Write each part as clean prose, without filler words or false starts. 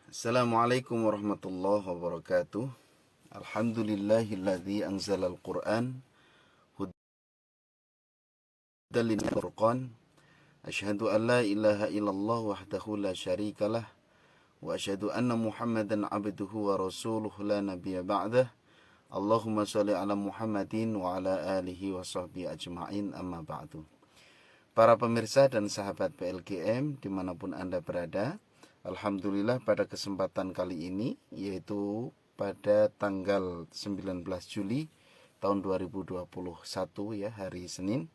Assalamualaikum warahmatullahi wabarakatuh. Alhamdulillahilladzi anzalal Qur'an hudan lil furqan. Asyhadu an la ilaha illallah wahdahu la syarikalah wa asyhadu anna Muhammadan abduhu wa rasuluhu la nabiyya ba'dah. Allahumma shalli ala Muhammadin wa ala alihi wa sahbihi ajma'in, amma ba'du. Para pemirsa dan sahabat PLGM dimanapun Anda berada, alhamdulillah pada kesempatan kali ini, yaitu pada tanggal 19 Juli tahun 2021 ya, hari Senin,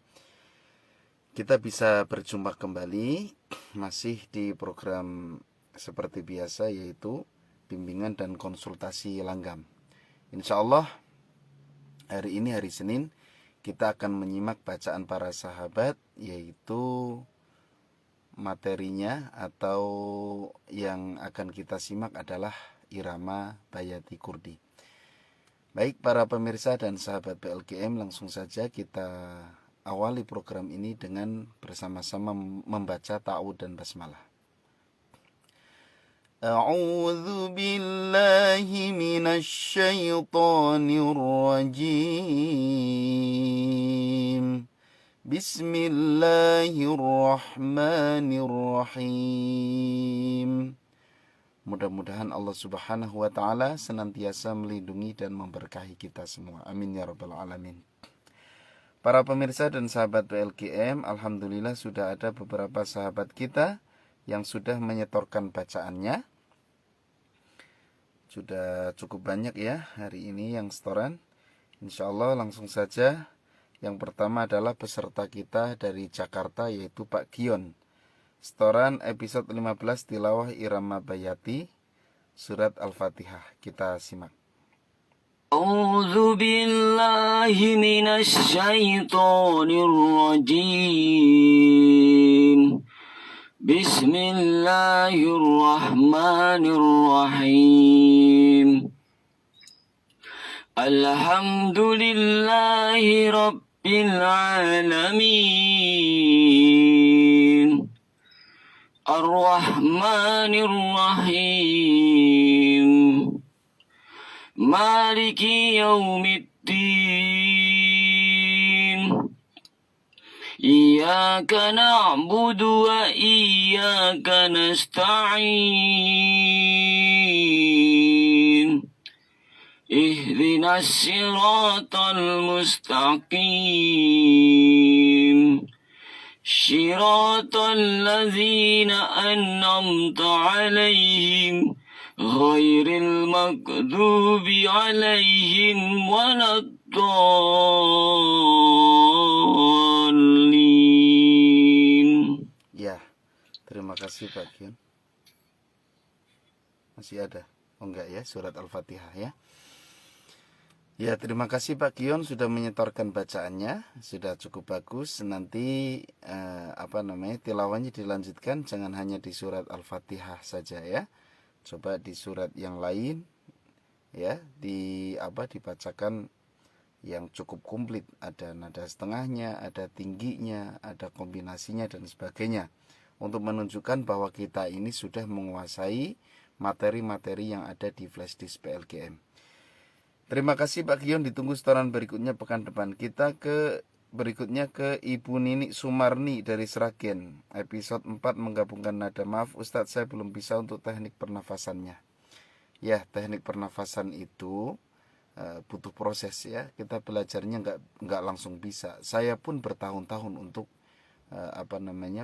kita bisa berjumpa kembali masih di program seperti biasa, yaitu bimbingan dan konsultasi langgam. Insya Allah hari ini, hari Senin, kita akan menyimak bacaan para sahabat, yaitu materinya atau yang akan kita simak adalah irama Bayati Kurdi. Baik para pemirsa dan sahabat PLGM, langsung saja kita awali program ini dengan bersama-sama membaca ta'awudz dan basmalah. A'udzu billahi minasy syaithanir rajim. Bismillahirrahmanirrahim. Mudah-mudahan Allah Subhanahu wa ta'ala senantiasa melindungi dan memberkahi kita semua. Amin ya rabbal alamin. Para pemirsa dan sahabat PLGM, alhamdulillah sudah ada beberapa sahabat kita yang sudah menyetorkan bacaannya. Sudah cukup banyak ya hari ini yang setoran. Insya Allah langsung saja. Yang pertama adalah peserta kita dari Jakarta, yaitu Pak Gion. Setoran episode 15 tilawah irama Bayati, surat Al-Fatihah. Kita simak. A'udzu billahi minasy syaithanir rajim. Bismillahirrahmanirrahim. Alhamdulillahi rabbil alamin. Ar-Rahmanir Rahim. Maliki yaumiddin. Iyyaka na'budu wa iyyaka nasta'in. Ihdinas siratal mustaqim. Shiratal ladzina an'amta 'alaihim ghairil maghdubi 'alaihim waladdallin. Ya, terima kasih Pak Gion. Masih ada? Oh enggak ya, surat Al-Fatihah ya. Ya, terima kasih Pak Gion sudah menyetorkan bacaannya, sudah cukup bagus. Nanti tilawahnya dilanjutkan, jangan hanya di surat Al-Fatihah saja ya. Coba di surat yang lain ya, dibacakan yang cukup komplit, ada nada setengahnya, ada tingginya, ada kombinasinya dan sebagainya, untuk menunjukkan bahwa kita ini sudah menguasai materi-materi yang ada di flashdisk PLGM. Terima kasih Pak Gion, ditunggu setoran berikutnya pekan depan. Kita berikutnya ke Ibu Nini Sumarni dari Sragen. Episode 4 menggabungkan nada. Maaf Ustadz, saya belum bisa untuk teknik pernafasannya. Ya, teknik pernafasan itu butuh proses ya. Kita belajarnya nggak langsung bisa. Saya pun bertahun-tahun untuk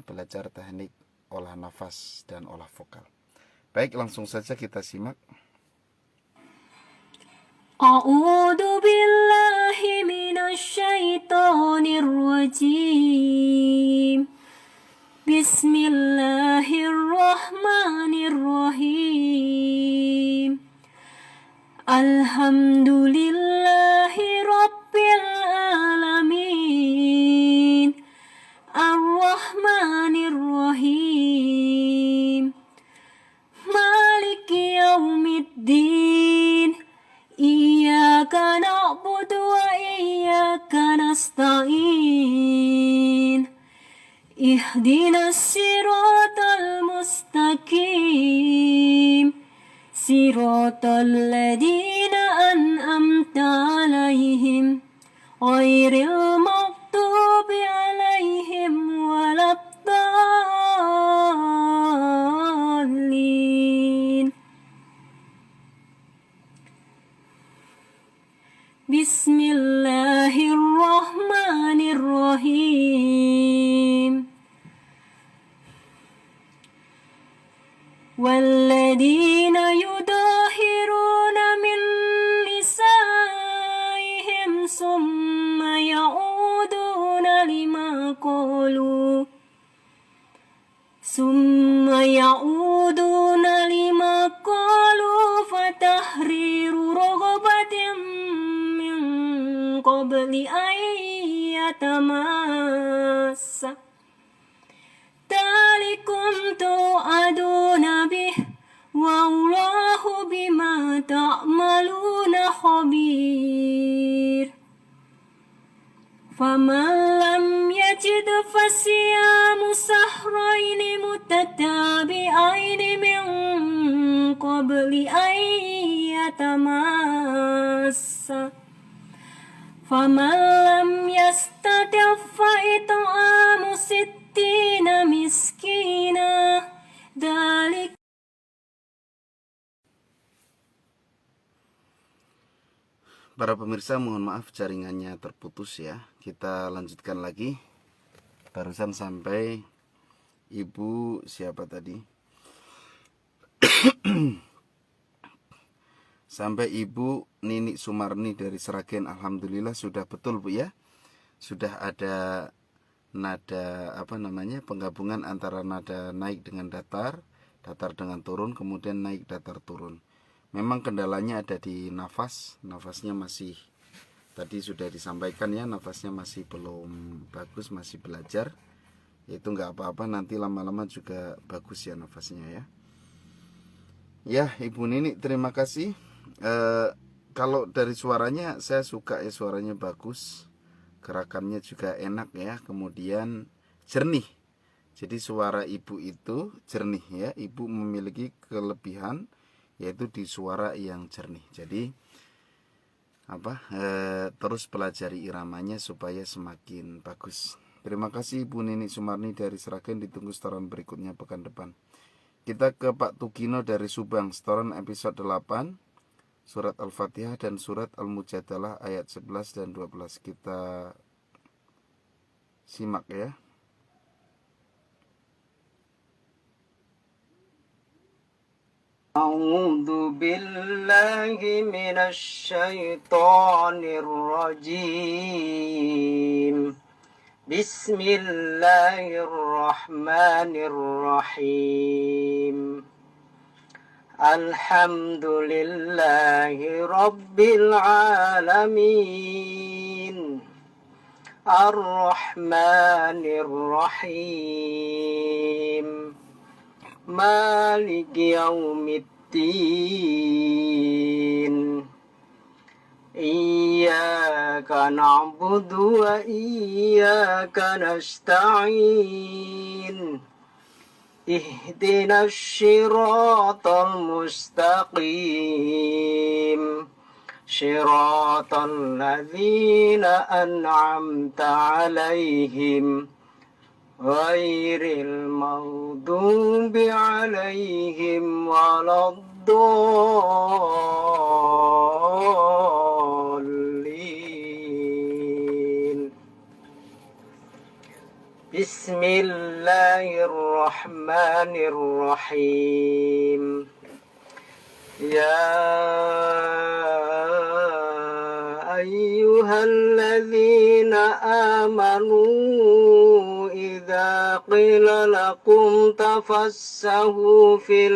belajar teknik olah nafas dan olah vokal. Baik, langsung saja kita simak. A'udzu billahi minasy syaithanir rajim. Bismillahirrahmanirrahim. Alhamdulillahi rabbil alamin. Ar-Rahmanir Rahim. Maliki yaumiddin. Iyyaka na'budu wa iyyaka nasta'in. Ihdinas siratal mustaqim. صراط الذين أنعمت عليهم غير المغضوب عليهم ولا الضالين. بسم الله الرحمن الرحيم. والذين يظاهرون من نسائهم ثم يعودون لما قالوا فتحرير رغبة من قبل أن يتماسا ذلكم توعدون به والله بما تعملون خبير. فمن لم يجد فصيام شهرين متتابعين من قبل أن يتماسا فمن لم يستطع فإطعام 60 مسكينا ذلك. Para pemirsa, mohon maaf jaringannya terputus ya. Kita lanjutkan lagi. Barusan sampai Ibu siapa tadi? Sampai Ibu Nini Sumarni dari Sragen. Alhamdulillah sudah betul Bu ya. Sudah ada nada penggabungan antara nada naik dengan datar, datar dengan turun, kemudian naik datar turun. Memang kendalanya ada di nafasnya masih, tadi sudah disampaikan ya, nafasnya masih belum bagus, masih belajar. Itu nggak apa-apa, nanti lama-lama juga bagus ya nafasnya ya. Ya Ibu Nini, terima kasih. Kalau dari suaranya saya suka ya, suaranya bagus, gerakannya juga enak ya, kemudian jernih. Jadi suara Ibu itu jernih ya. Ibu memiliki kelebihan yaitu di suara yang jernih. Jadi terus pelajari iramanya supaya semakin bagus. Terima kasih Ibu Nini Sumarni dari Sragen. Ditunggu setoran berikutnya pekan depan. Kita ke Pak Tugino dari Subang, setoran episode 8 surat Al-Fatihah dan surat Al-Mujadalah ayat 11 dan 12. Kita simak ya. أعوذ بالله من الشيطان الرجيم. بسم الله الرحمن الرحيم. الحمد لله رب العالمين. الرحمن الرحيم. مالك يوم الدين. إياك نعبد وإياك نستعين. اهدنا الصراط المستقيم. صراط الذين أنعمت عليهم غير المغضوب عليهم ولا الضالين. بسم الله الرحمن الرحيم. يا أيها الذين آمنوا إذا قيل لكم تفسحوا في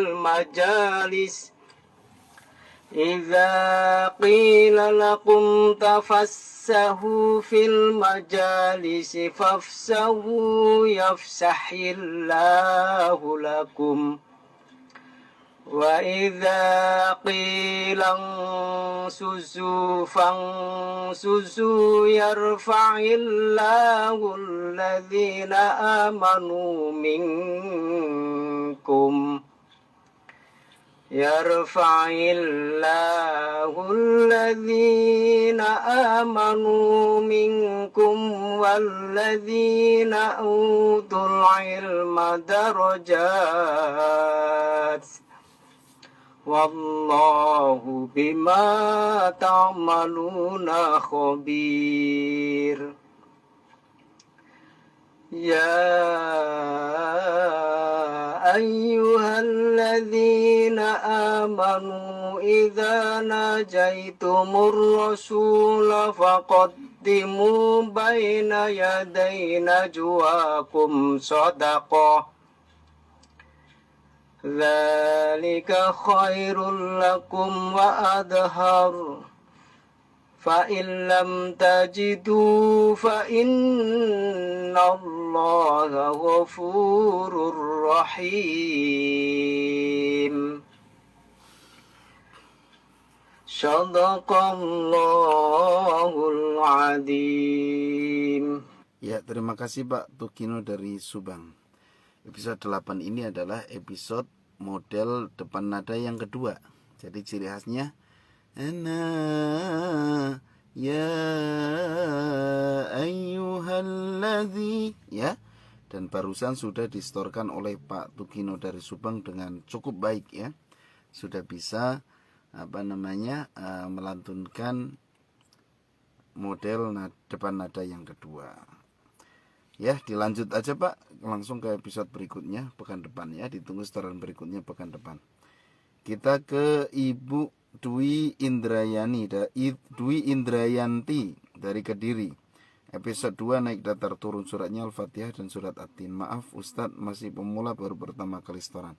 المجالس فافسحوا يفسح الله لكم. وإذا قيل انشزوا فانشزوا يرفع الله الذين آمنوا منكم يرفع الله الذين آمنوا منكم والذين أوتوا العلم درجات والله بما تعملون خبير يا أيها الذين آمنوا إذا ناجيتم الرسول فقدموا بين يدي نجواكم صدقة ذلك خير لكم وأطهر فإن لم تجدوا فإن الله غفور رحيم صدق الله العظيم. Ya, terima kasih Pak Tukino dari Subang. Episode 8 ini adalah episode model depan nada yang kedua. Jadi ciri khasnya Ana ya ayyuhalladzi, ya. Dan barusan sudah distorkan oleh Pak Tukino dari Subang dengan cukup baik, ya. Sudah bisa melantunkan model depan nada yang kedua. Ya, dilanjut aja Pak, langsung ke episode berikutnya pekan depan, ya. Ditunggu setoran berikutnya pekan depan. Kita ke Ibu Dwi Indrayanti dari Kediri. Episode 2 naik datar turun suratnya Al-Fatihah dan surat At-Tin. Maaf Ustadz, masih pemula, baru pertama kali setoran.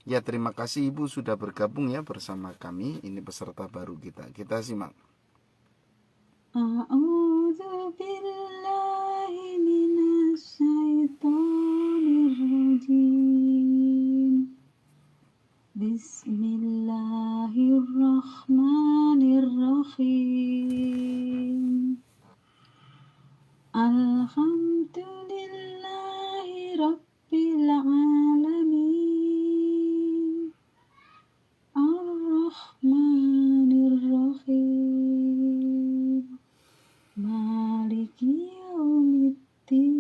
Ya, terima kasih Ibu sudah bergabung ya bersama kami. Ini peserta baru kita. Kita simak. A'udzu billahi minasy syaithanir rajim. Bismillahirrahmanirrahim. Alhamdulillahi rabbil alamin. Ar-Rahmanir-Rahim. Maliki yaumiddin.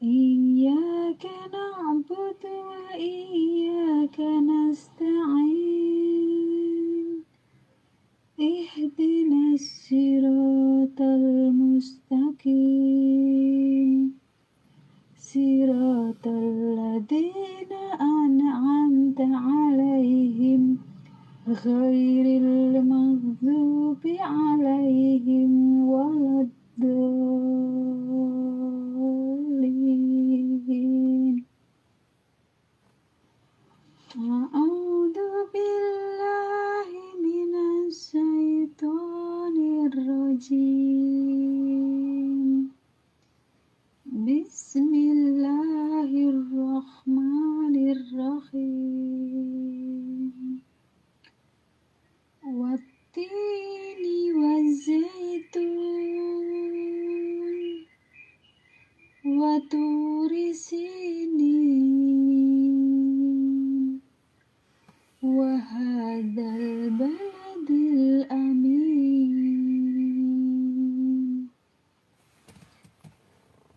Iyyaka na'budu wa iyyaka nasta'in. Ihdinas siratal mustaqim. Siratal ladzina an'amta 'alaihim ghairil maghdubi 'alaihim waladdallin. A'udzu billahi minasy syaithanir rajim. Bismillahirrahmanirrahim. Wattini wazaitun waturi sinin wa hadzal baladil amin.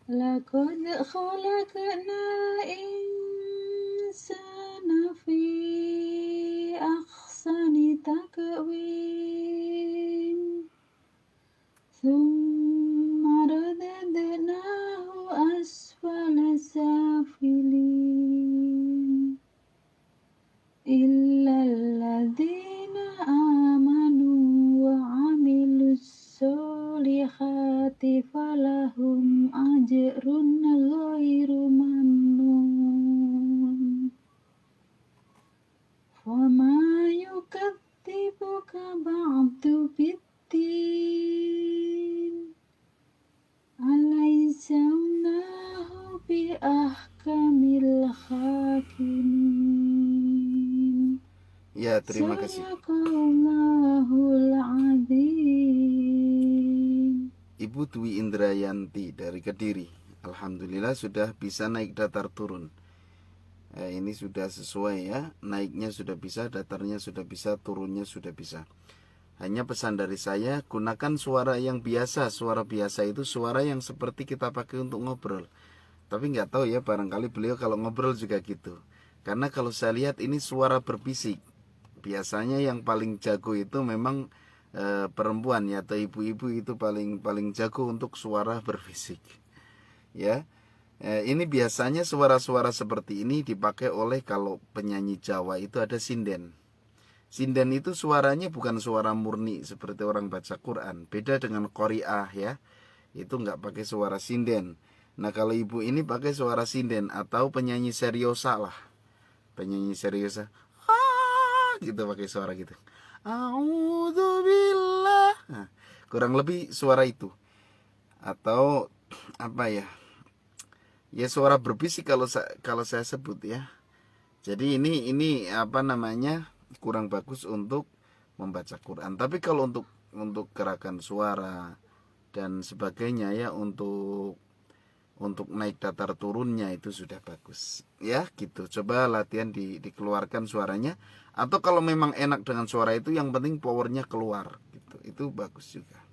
Laqad khalaqnal insana fi ahsani taqwim. Tsumma radadnahu asfala safilin. Illal ladzina amanu wa 'amilus solihati falahum ajrun ghairu mamnun. Fama yukadzibuka ba'du biddin. Alaizamnahu bi ahkamil hakimin. Ya, terima kasih. Sadaqallahul azim. Ibu Dwi Indrayanti dari Kediri. Alhamdulillah sudah bisa naik datar turun. Ini sudah sesuai ya, naiknya sudah bisa, datarnya sudah bisa, turunnya sudah bisa. Hanya pesan dari saya, gunakan suara yang biasa. Suara biasa itu suara yang seperti kita pakai untuk ngobrol. Tapi nggak tahu ya, barangkali beliau kalau ngobrol juga gitu. Karena kalau saya lihat ini suara berbisik. Biasanya yang paling jago itu memang perempuan ya, atau ibu-ibu itu paling jago untuk suara berbisik. Ya. Ini biasanya suara-suara seperti ini dipakai oleh kalau penyanyi Jawa itu ada sinden. Sinden itu suaranya bukan suara murni seperti orang baca Quran. Beda dengan qori'ah ya. Itu nggak pakai suara sinden. Nah kalau ibu ini pakai suara sinden atau penyanyi seriosa lah. Penyanyi seriosa. Gitu pakai suara gitu. A'udzubillah. Nah, kurang lebih suara itu. Atau apa ya? Ya suara berbisik kalau saya sebut ya. Jadi ini apa namanya, kurang bagus untuk membaca Quran. Tapi kalau untuk gerakan suara dan sebagainya ya, untuk naik datar turunnya itu sudah bagus. Ya gitu. Coba latihan dikeluarkan suaranya. Atau kalau memang enak dengan suara itu, yang penting powernya keluar gitu. Itu bagus juga.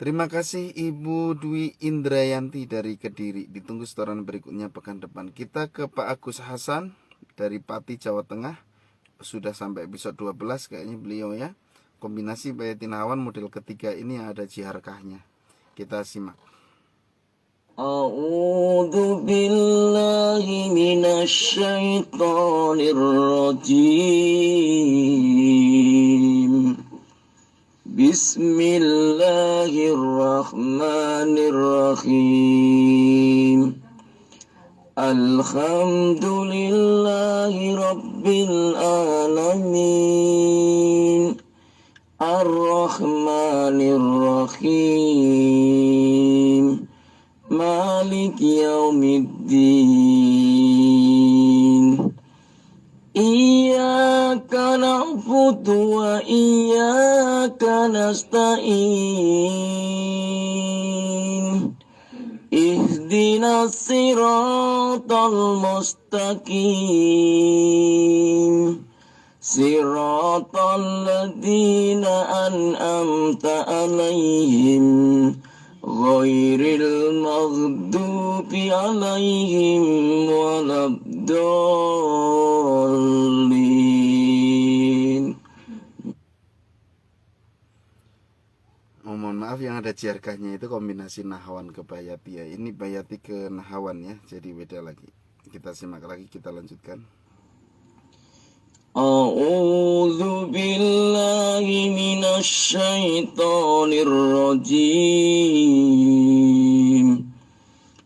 Terima kasih Ibu Dwi Indrayanti dari Kediri. Ditunggu setoran berikutnya pekan depan. Kita ke Pak Agus Hasan dari Pati, Jawa Tengah. Sudah sampai episode 12 kayaknya beliau ya. Kombinasi bayatin hawan model ketiga ini yang ada jiharkahnya. Kita simak. A'udzu billahi minasyaitonir rajim. Bismillahirrahmanirrahim. Alhamdulillahi rabbil alamin. Ar-Rahmanir-Rahim. Malik yaumiddin. Iyyaka na'budu wa iyyaka nasta'in. Ihdinas siratal mustaqim. Siratal ladzina an'amta 'alaihim ghairil maghdubi 'alaihim waladdallin. Mohon maaf yang ada jiarkahnya itu kombinasi nahawan ke bayati ya. Ini bayati ke nahawan ya, jadi beda lagi. Kita simak lagi, kita lanjutkan. A'udzu billahi minasyaitonir rajim.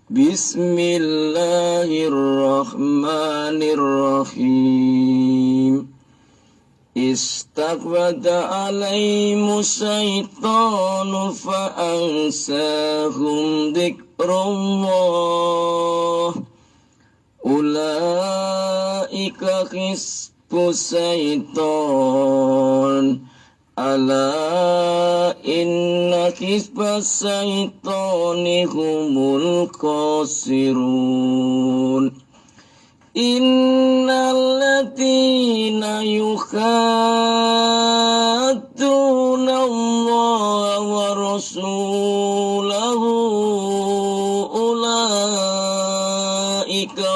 Bismillahirrahmanirrahim. Istaqbada alaihimu syaitanu fa'ansahum dzikrullah. Ulaika syaiton. Ala inna hisbas syaitoni humul khasirun. Innal ladzina yukhaduna Allah wa rasulahu ulaika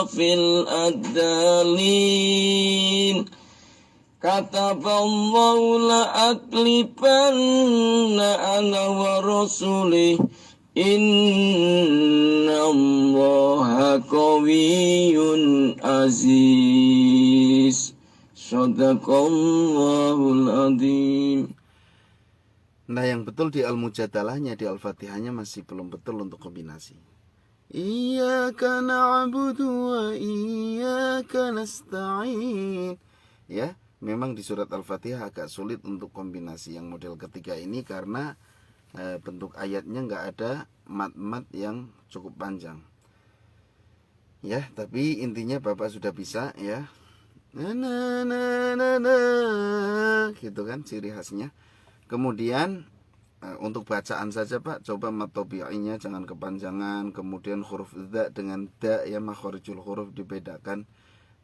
fil adalin. Kataballahu la aklibanna ana wa rasulih. Innallaha qawiyyun aziz. Shadaqallahul adzim. Nah yang betul di Al-Mujadalahnya, di Al-Fatihahnya masih belum betul untuk kombinasi. Iyyaka na'budu wa iyyaka nasta'in. Ya, memang di surat Al-Fatihah agak sulit untuk kombinasi yang model ketiga ini karena bentuk ayatnya nggak ada mat-mat yang cukup panjang. Ya, tapi intinya Bapak sudah bisa ya. Na, gitu kan ciri khasnya. Kemudian untuk bacaan saja Pak, coba mat tabi'inya jangan kepanjangan, kemudian huruf dha dengan da ya, makharijul huruf dibedakan.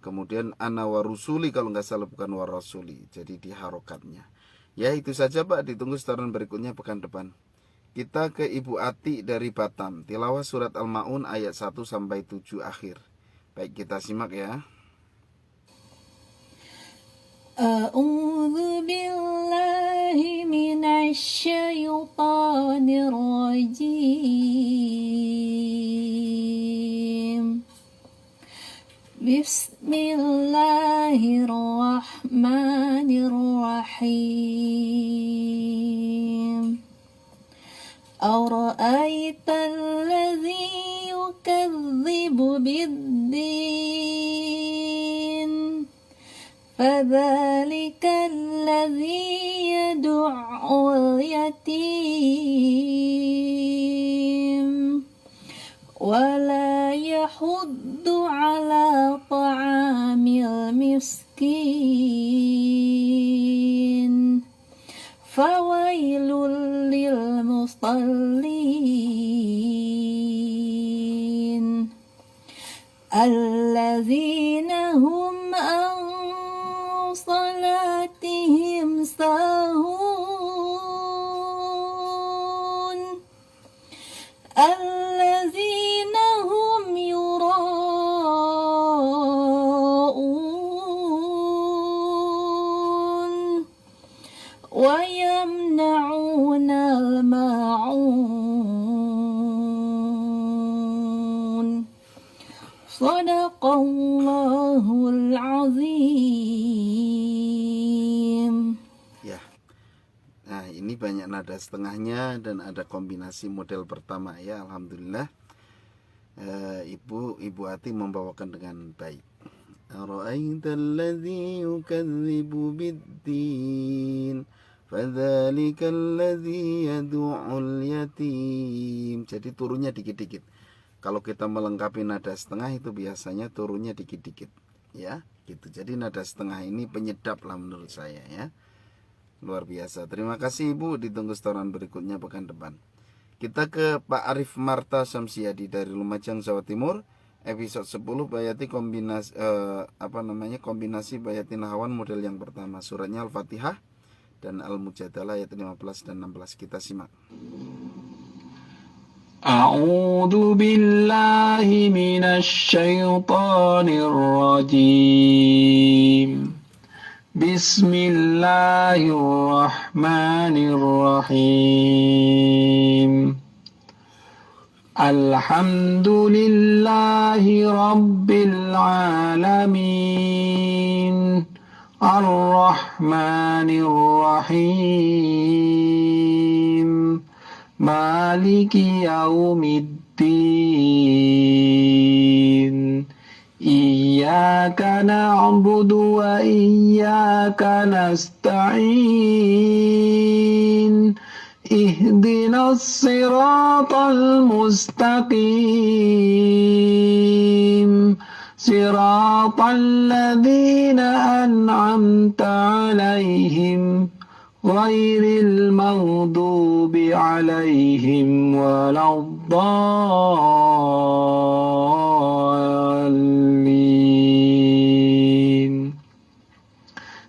Kemudian ana wa rusuli, kalau nggak salah bukan wa rasuli, jadi di harokatnya. Ya itu saja Pak, ditunggu setoran berikutnya pekan depan. Kita ke Ibu Ati dari Batam, tilawah surat Al-Ma'un ayat 1 sampai 7 akhir. Baik, kita simak ya. A'udzu billahi minasy syaithanir rajim. Bismillahirrahmanirrahim. Ara'aital ladzi yukadzibu bid-din fadzalika alladzi yad'ul yatim wala yahuddu ala ta'amil miskin fawailul lil musallin alladzina hum an salatihim sahun alladzina hum yura'un wa yamna'una al-ma'un. Sadaqallahul azim. Ya. Nah, ini banyak nada setengahnya dan ada kombinasi model pertama ya, alhamdulillah. Ibu Ati membawakan dengan baik. Ara'aital ladzi yukadzibu bid-din fadzalikal ladzi yad'ul yatim. Jadi turunnya dikit-dikit. Kalau kita melengkapi nada setengah itu biasanya turunnya dikit-dikit ya, gitu. Jadi nada setengah ini penyedap lah menurut saya ya. Luar biasa. Terima kasih Ibu, ditunggu setoran berikutnya pekan depan. Kita ke Pak Arif Marta Syamsiadi dari Lumajang, Jawa Timur. Episode 10 Bayati kombinasi Bayati Nahawan model yang pertama. Suratnya Al-Fatihah dan Al-Mujadalah ayat 15 dan 16. Kita simak. أعوذ بالله من الشيطان الرجيم بسم الله الرحمن الرحيم الحمد لله رب العالمين الرحمن الرحيم مالك يوم الدين إياك نعبد وإياك نستعين اهدنا الصراط المستقيم صراط الذين أنعمت عليهم غير المغضوب عليهم ولا الضالين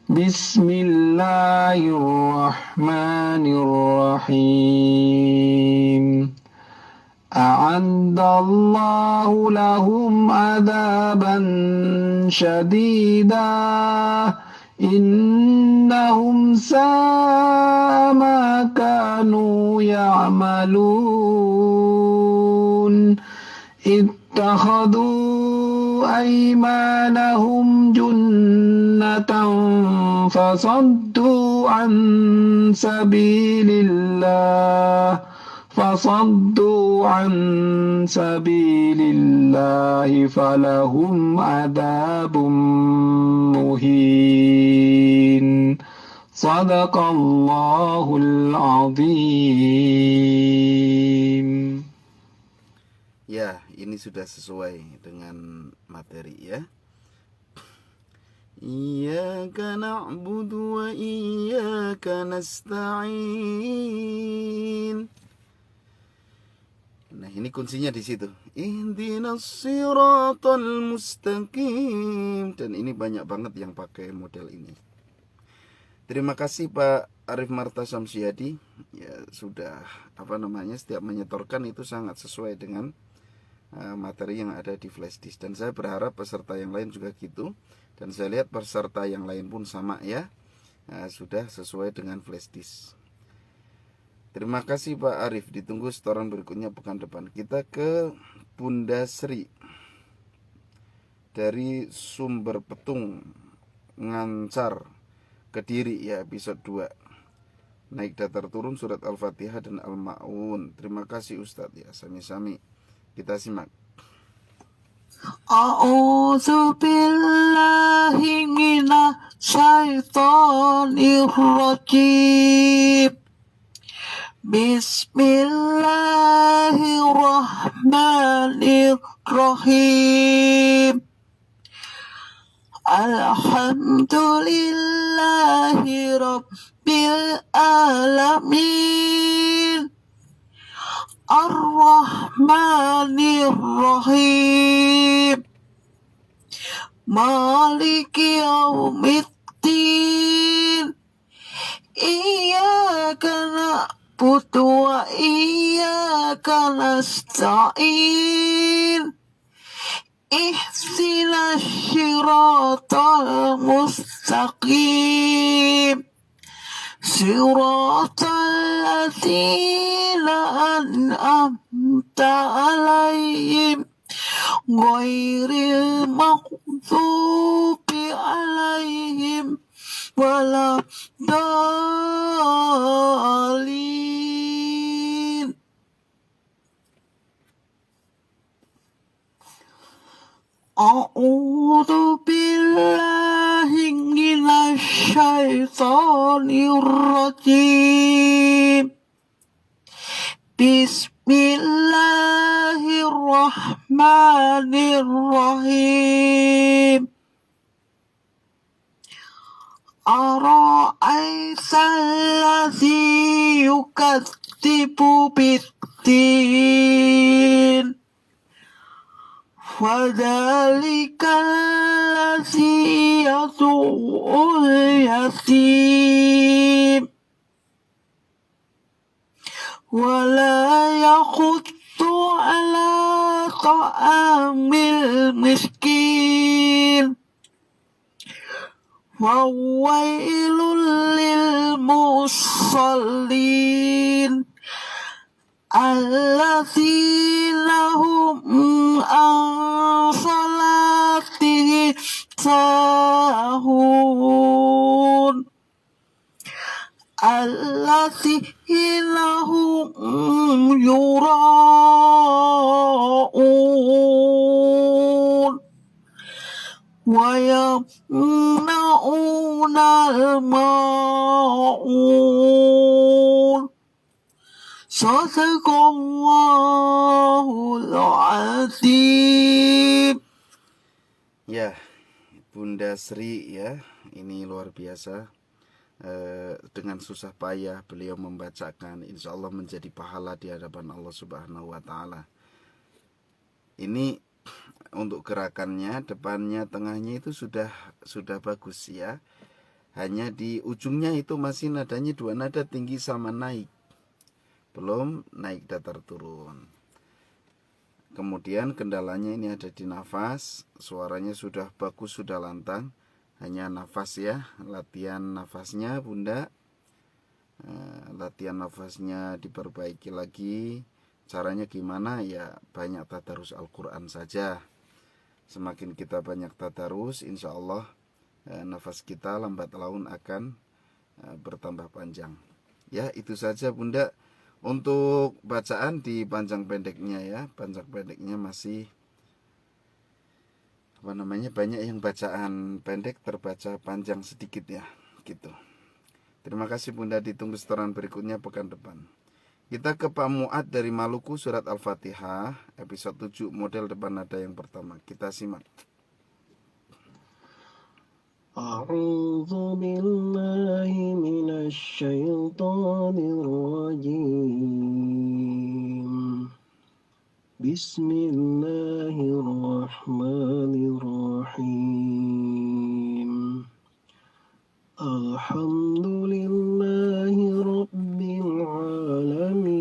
بسم الله الرحمن الرحيم أعد الله لهم عذابا شديدا إنهم ساء ما كانوا يعملون اتخذوا أيمانهم جنة فصدوا عن سبيل الله فلهم عذاب مهين صدق الله العظيم. Ya, ini sudah sesuai dengan materi ya. Iyyaka na'budu wa iyyaka nasta'in. Nah, ini kuncinya di situ. Ihdinas siratal mustaqim. Dan ini banyak banget yang pakai model ini. Terima kasih Pak Arif Marta Samsiadi. Ya, sudah setiap menyetorkan itu sangat sesuai dengan materi yang ada di flash disk. Dan saya berharap peserta yang lain juga gitu. Dan saya lihat peserta yang lain pun sama ya. Sudah sesuai dengan flash disk. Terima kasih Pak Arif. Ditunggu setoran berikutnya pekan depan. Kita ke Bunda Sri dari Sumber Petung Ngancar Kediri ya, episode 2. Naik datar turun surat Al-Fatihah dan Al-Ma'un. Terima kasih Ustadz ya, sami-sami. Kita simak. A'udzu billahi minasyaitonir rajim. Bismillahirrahmanirrahim. Alhamdulillahi rabbil alamin. Ar-Rahmanir-Rahim. Maliki yaumiddin. Iyyaka na'budu wa iyyaka nasta'in. Ihdinas siratal mustaqim. Siratal ladzina an'amta 'alaihim ghairil maghdubi 'alaihim waladdallin. A'udzu billahi minasyaitonir rajim. Bismillahirrahmanirrahim. Ara'aital ladzi yukadzibu bid-din. Fadzalikal ladzi yad'ul yatim. Wala yakhuddu ala ta'amil miskin. Wawailul lil musallin. Alladzina hum an salatihim sahun. Alladzina hum yura'un. Wa yamna'unal ma'un. Sadaqallahul azim. Ya, Bunda Sri ya, ini luar biasa. Dengan susah payah beliau membacakan, insya Allah menjadi pahala di hadapan Allah Subhanahu wa Ta'ala. Ini untuk gerakannya, depannya, tengahnya itu sudah bagus ya. Hanya di ujungnya itu masih nadanya 2 nada tinggi sama naik, belum naik datar turun. Kemudian kendalanya ini ada di nafas. Suaranya sudah bagus, sudah lantang. Hanya nafas ya, latihan nafasnya Bunda. Latihan nafasnya diperbaiki lagi. Caranya gimana? Ya banyak tadarus Al-Quran saja. Semakin kita banyak tadarus, insya Allah nafas kita lambat laun akan bertambah panjang. Ya itu saja Bunda. Untuk bacaan di panjang pendeknya ya, panjang pendeknya masih banyak yang bacaan pendek terbaca panjang sedikit ya, gitu. Terima kasih Bunda, ditunggu setoran berikutnya pekan depan. Kita ke Pak Muad dari Maluku, surat Al-Fatihah, episode 7, model depan nada yang pertama. Kita simak. أعوذ بالله من الشيطان الرجيم بسم الله الرحمن الرحيم الحمد لله رب العالمين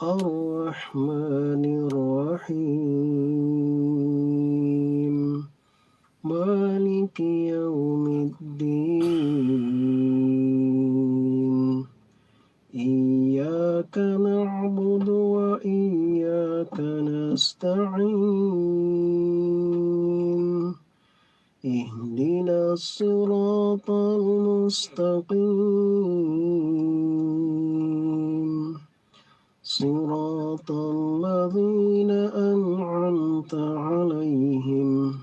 الرحمن الرحيم مالك يوم الدين إياك نعبد وإياك نستعين اهدنا الصراط المستقيم صراط الذين أنعمت عليهم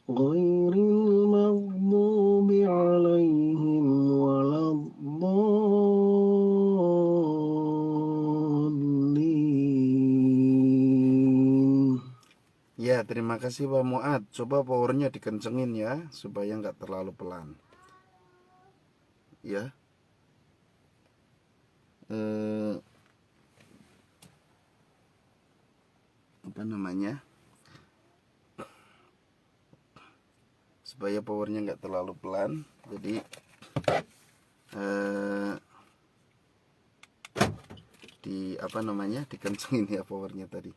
غير المغضوب عليهم ولا الضالين. Ya, terima kasih Pak Muad. Coba powernya dikencengin ya, supaya nggak terlalu pelan. Ya. Apa namanya? Supaya powernya nggak terlalu pelan. Jadi apa namanya, dikencengin ya powernya tadi.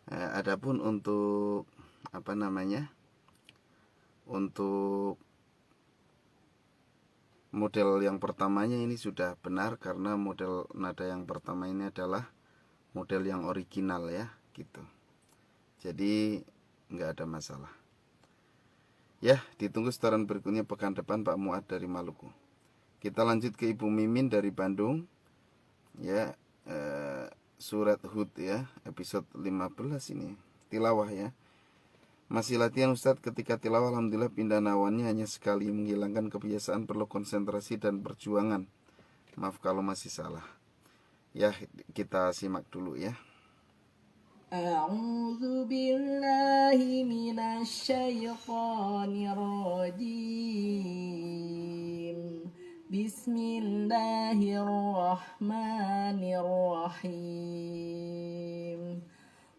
Adapun untuk apa namanya, untuk model yang pertamanya ini sudah benar, karena model nada yang pertama ini adalah model yang original ya, gitu. Jadi nggak ada masalah. Ya, ditunggu setoran berikutnya pekan depan Pak Muad dari Maluku. Kita lanjut ke Ibu Mimin dari Bandung. Ya, surat Hud ya, episode 15 ini. Tilawah ya. Masih latihan Ustadz. Ketika tilawah alhamdulillah pindah nawannya hanya sekali, menghilangkan kebiasaan, perlu konsentrasi dan perjuangan. Maaf kalau masih salah. Ya, kita simak dulu ya. أعوذ بالله من الشيطان الرجيم بسم الله الرحمن الرحيم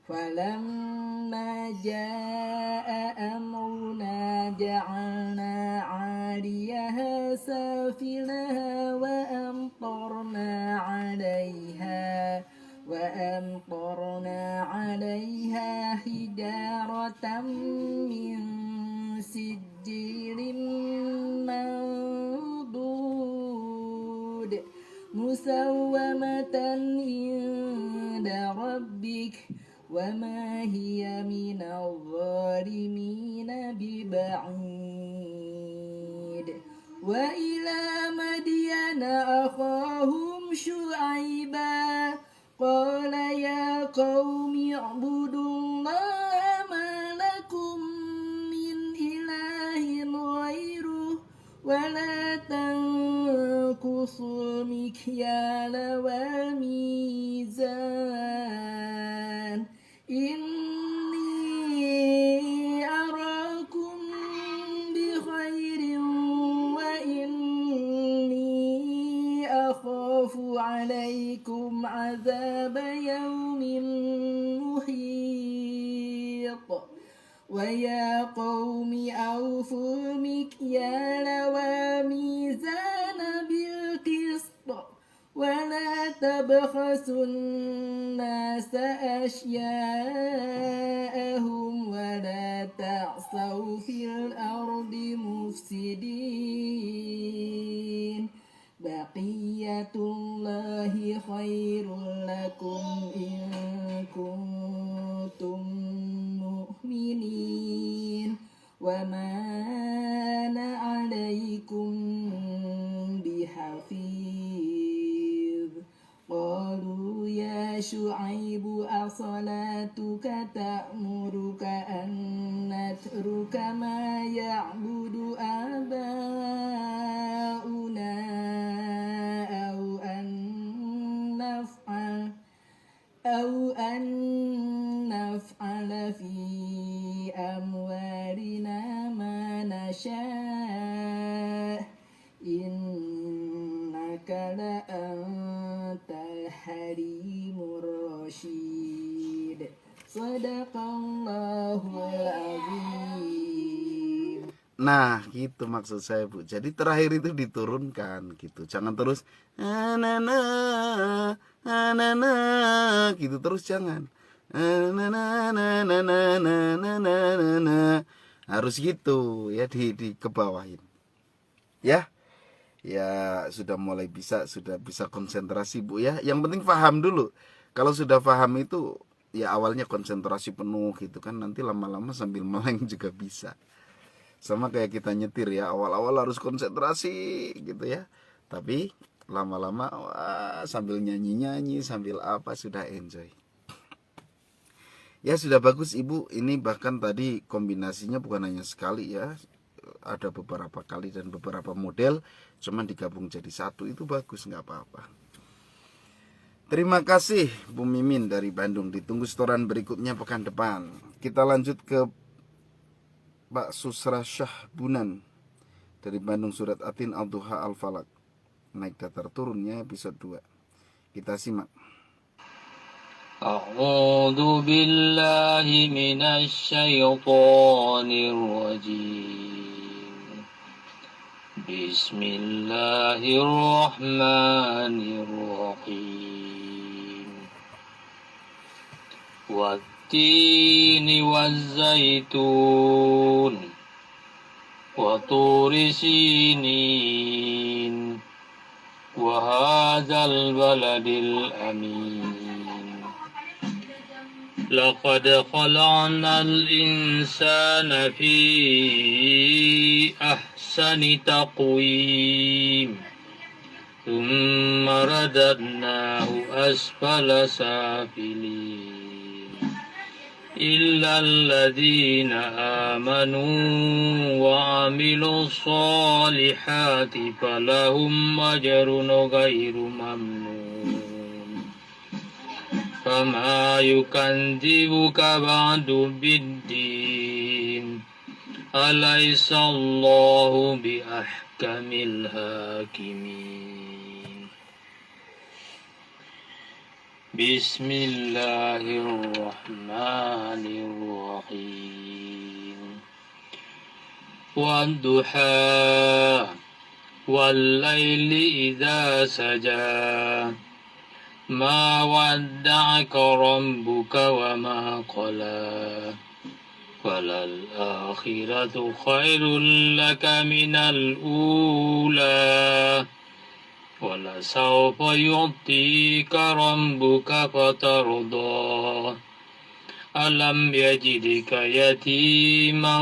فلما جاء أمرنا جعلنا عاليها سافلها وأمطرنا عليها حجارة من سجيل منضود مسومة عند ربك وما هي من الظالمين ببعيد وإلى مدين أخاهم شعيبا قال يا قوم اعبدوا الله ما لكم من إله غيره ولا تنقصوا المكيال والميزان إني أراكم بخير وإني أخاف عليكم عذاب يوم محيط ويا قوم أوفوا المكيال والميزان بالقسط ولا تبخسوا الناس أشياءهم ولا تعثوا في الأرض مفسدين بقية الله خير لكم إن كنتم مؤمنين وما أنا عليكم بحفيظ قالوا يا شعيب أصلاتك تأمرك أن نترك ما يعبد آباؤنا أو أن نفعل في أموالنا Sadaqallahul azim. Nah, gitu maksud saya, Bu. Jadi terakhir itu diturunkan gitu. Jangan terus anana anana gitu terus, jangan. Anana. Harus gitu ya, dikebawahin. Ya. Ya, sudah mulai sudah bisa konsentrasi, Bu ya. Yang penting paham dulu. Kalau sudah paham itu ya awalnya konsentrasi penuh gitu kan, nanti lama-lama sambil meleng juga bisa. Sama kayak kita nyetir ya, awal-awal harus konsentrasi gitu ya, tapi lama-lama sambil nyanyi-nyanyi, sambil apa, sudah enjoy. Ya sudah bagus Ibu, ini bahkan tadi kombinasinya bukan hanya sekali ya, ada beberapa kali dan beberapa model, cuman digabung jadi satu, itu bagus, nggak apa-apa. Terima kasih Bu Mimin dari Bandung, ditunggu setoran berikutnya pekan depan. Kita lanjut ke Pak Susra Syahbunan dari Bandung, surat Atin Al-Duha Al-Falak, naik datar turunnya episode 2. Kita simak. A'udzu billahi minasy syaithanir rajim. Bismillahirrahmanirrahim. والتين والزيتون وطور سينين وهذا البلد الأمين لقد خلقنا الإنسان في أحسن تقويم ثم رددناه أسفل سافلين إلا الذين آمنوا وعملوا الصالحات فلهم أجر غير ممنون فما يكذبك بعد بالدين أليس الله بأحكم الحاكمين بسم الله الرحمن الرحيم والضحى والليل إذا سجى ما ودعك ربك وما قلى وللآخرة خير لك من الأولى ولسوف يعطيك ربك فترضى ألم يجدك يتيما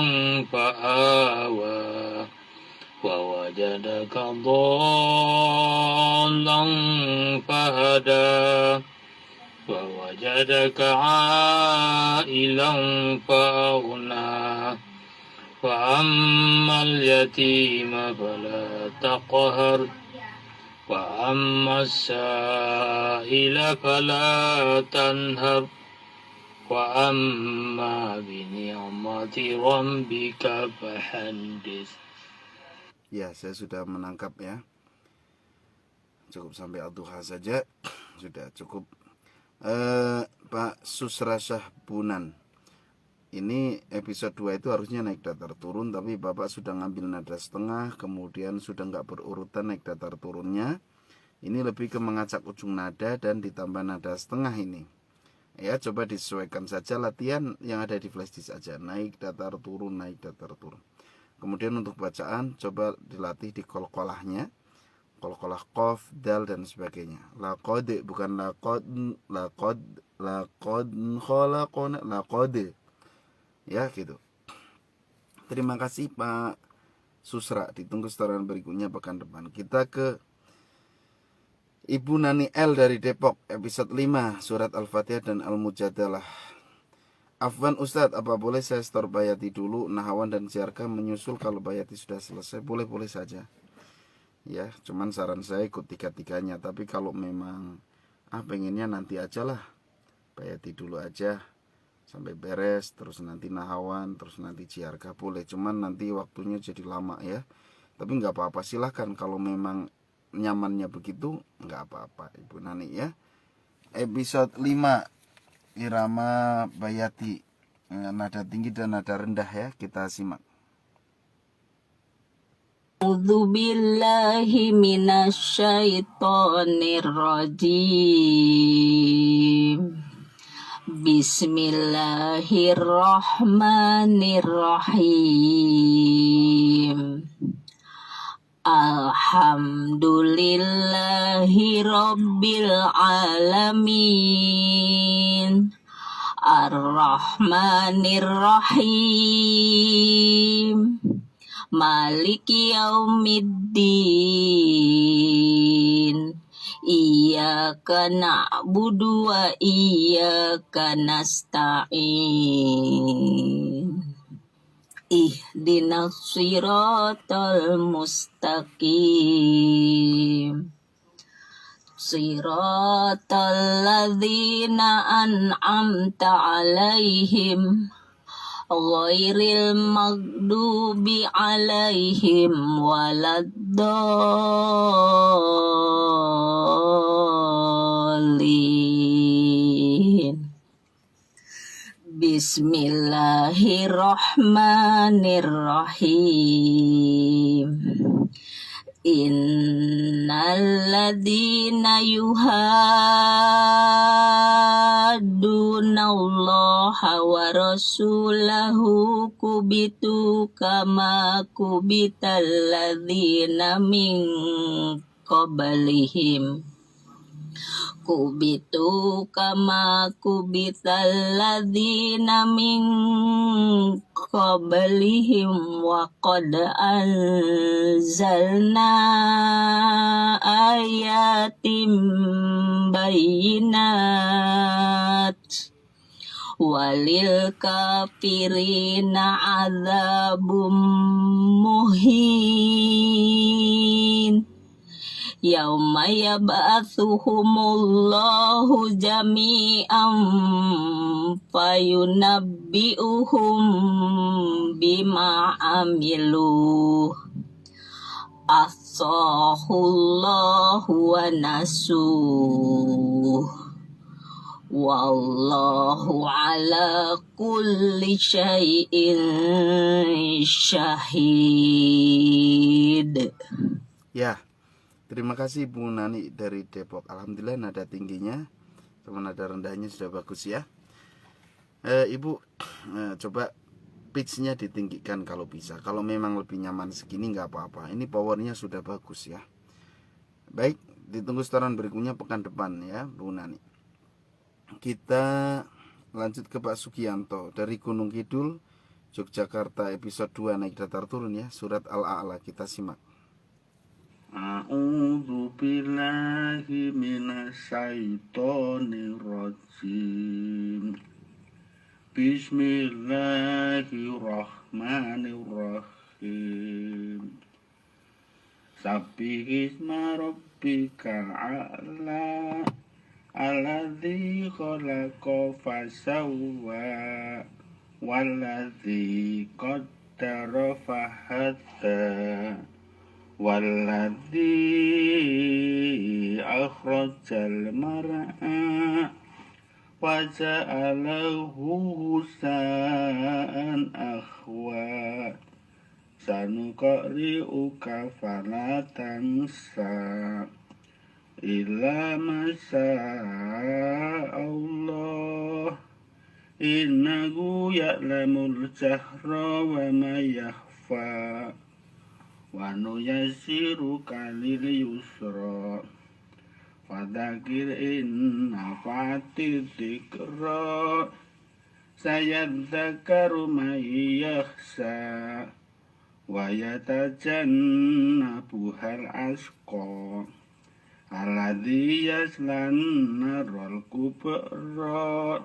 فآوى ووجدك ضالا فهدى ووجدك عائلا فأغنى فأما اليتيم فلا تقهر وأما السائل فلا تنهر وأما بنعمة ربك فحدث. Ya, saya sudah menangkap ya. Cukup sampai Al-Duha saja. Sudah cukup. Pak Susra Syahbunan, ini episode 2 itu harusnya naik datar turun, tapi Bapak sudah ngambil nada setengah, kemudian sudah nggak berurutan naik datar turunnya. Ini lebih ke mengacak ujung nada dan ditambah nada setengah ini. Ya, coba disesuaikan saja, latihan yang ada di flashdisk aja, naik datar turun, naik datar turun. Kemudian untuk bacaan coba dilatih di kolkolahnya, kolkolah qaf, dal dan sebagainya. Laqad bukan laqad, khalaqna, laqad. Ya gitu. Terima kasih Pak Susra, ditunggu setoran berikutnya pekan depan. Kita ke Ibu Nani L dari Depok, episode 5, surat Al-Fatihah dan Al-Mujadalah. Afwan Ustadz, apa boleh saya store Bayati dulu, Nahawan dan Syarka menyusul kalau Bayati sudah selesai? Boleh-boleh saja. Ya, cuman saran saya ikut tiga-tiganya. Tapi kalau memang pengennya nanti aja lah, Bayati dulu aja sampai beres, terus nanti Nahawan, terus nanti Syarka, boleh. Cuman nanti waktunya jadi lama ya. Tapi nggak apa-apa, silahkan kalau memang nyamannya begitu, nggak apa-apa Ibu Nani ya. Episode 5 irama bayati, nada tinggi dan nada rendah ya, kita simak. A'udzu billahi minasyaitonir rajim. Bismillahirrahmanirrahim. Alhamdulillahi rabbil alamin. Ar-Rahmanir-Rahim. Maliki yaumiddin. Iyyaka na'budu wa iyyaka nasta'in. Ihdinas siratal mustaqim. Siratal ladzina an'amta 'alaihim ghairil maghdubi 'alaihim waladdallin. Bismillahirrahmanirrahim. Innalladzina yuhaddunallaha wa rasulahu kubitu kama kubital ladzina min qablihim. Kubitu kama kubital ladzina min qablihim wa qad anzalna ayatim bayyinat walil kafirina adzabum muhin. Yauma yab'atsuhumullahu jami'an fayunabbi'uhum bima amilu. Ahsahullahu wa nasuh. Wallahu ala kulli syai'in syahid. Ya, terima kasih Bu Nani dari Depok. Alhamdulillah nada tingginya sama nada rendahnya sudah bagus ya. Ibu coba pitch-nya ditinggikan kalau bisa. Kalau memang lebih nyaman segini nggak apa-apa. Ini powernya sudah bagus ya. Baik, ditunggu setoran berikutnya pekan depan ya Bu Nani. Kita lanjut ke Pak Sugianto dari Gunung Kidul, Yogyakarta, episode 2 naik datar turun ya, surat Al-A'la, kita simak. A'udzu billahi minasyaitonir rajim. Bismillahirrahmanirrahim. Sabbihisma rabbikal a'la alladzi khalaqa fasawwa walladzi qaddara fahadda walladzi akhrajal mar'a wa ja'alahu husa'an akhwa sanuqri'uka fala tansa illa ma Allah innahu ya'lamul jahra wa ma yakhfa wa nuyassiruka lil yusra fadzakir in nafa'ati dzikra sayadzakaru may yakhsha wa yatajannabuhal ashqa alladzi yaslan narul kubra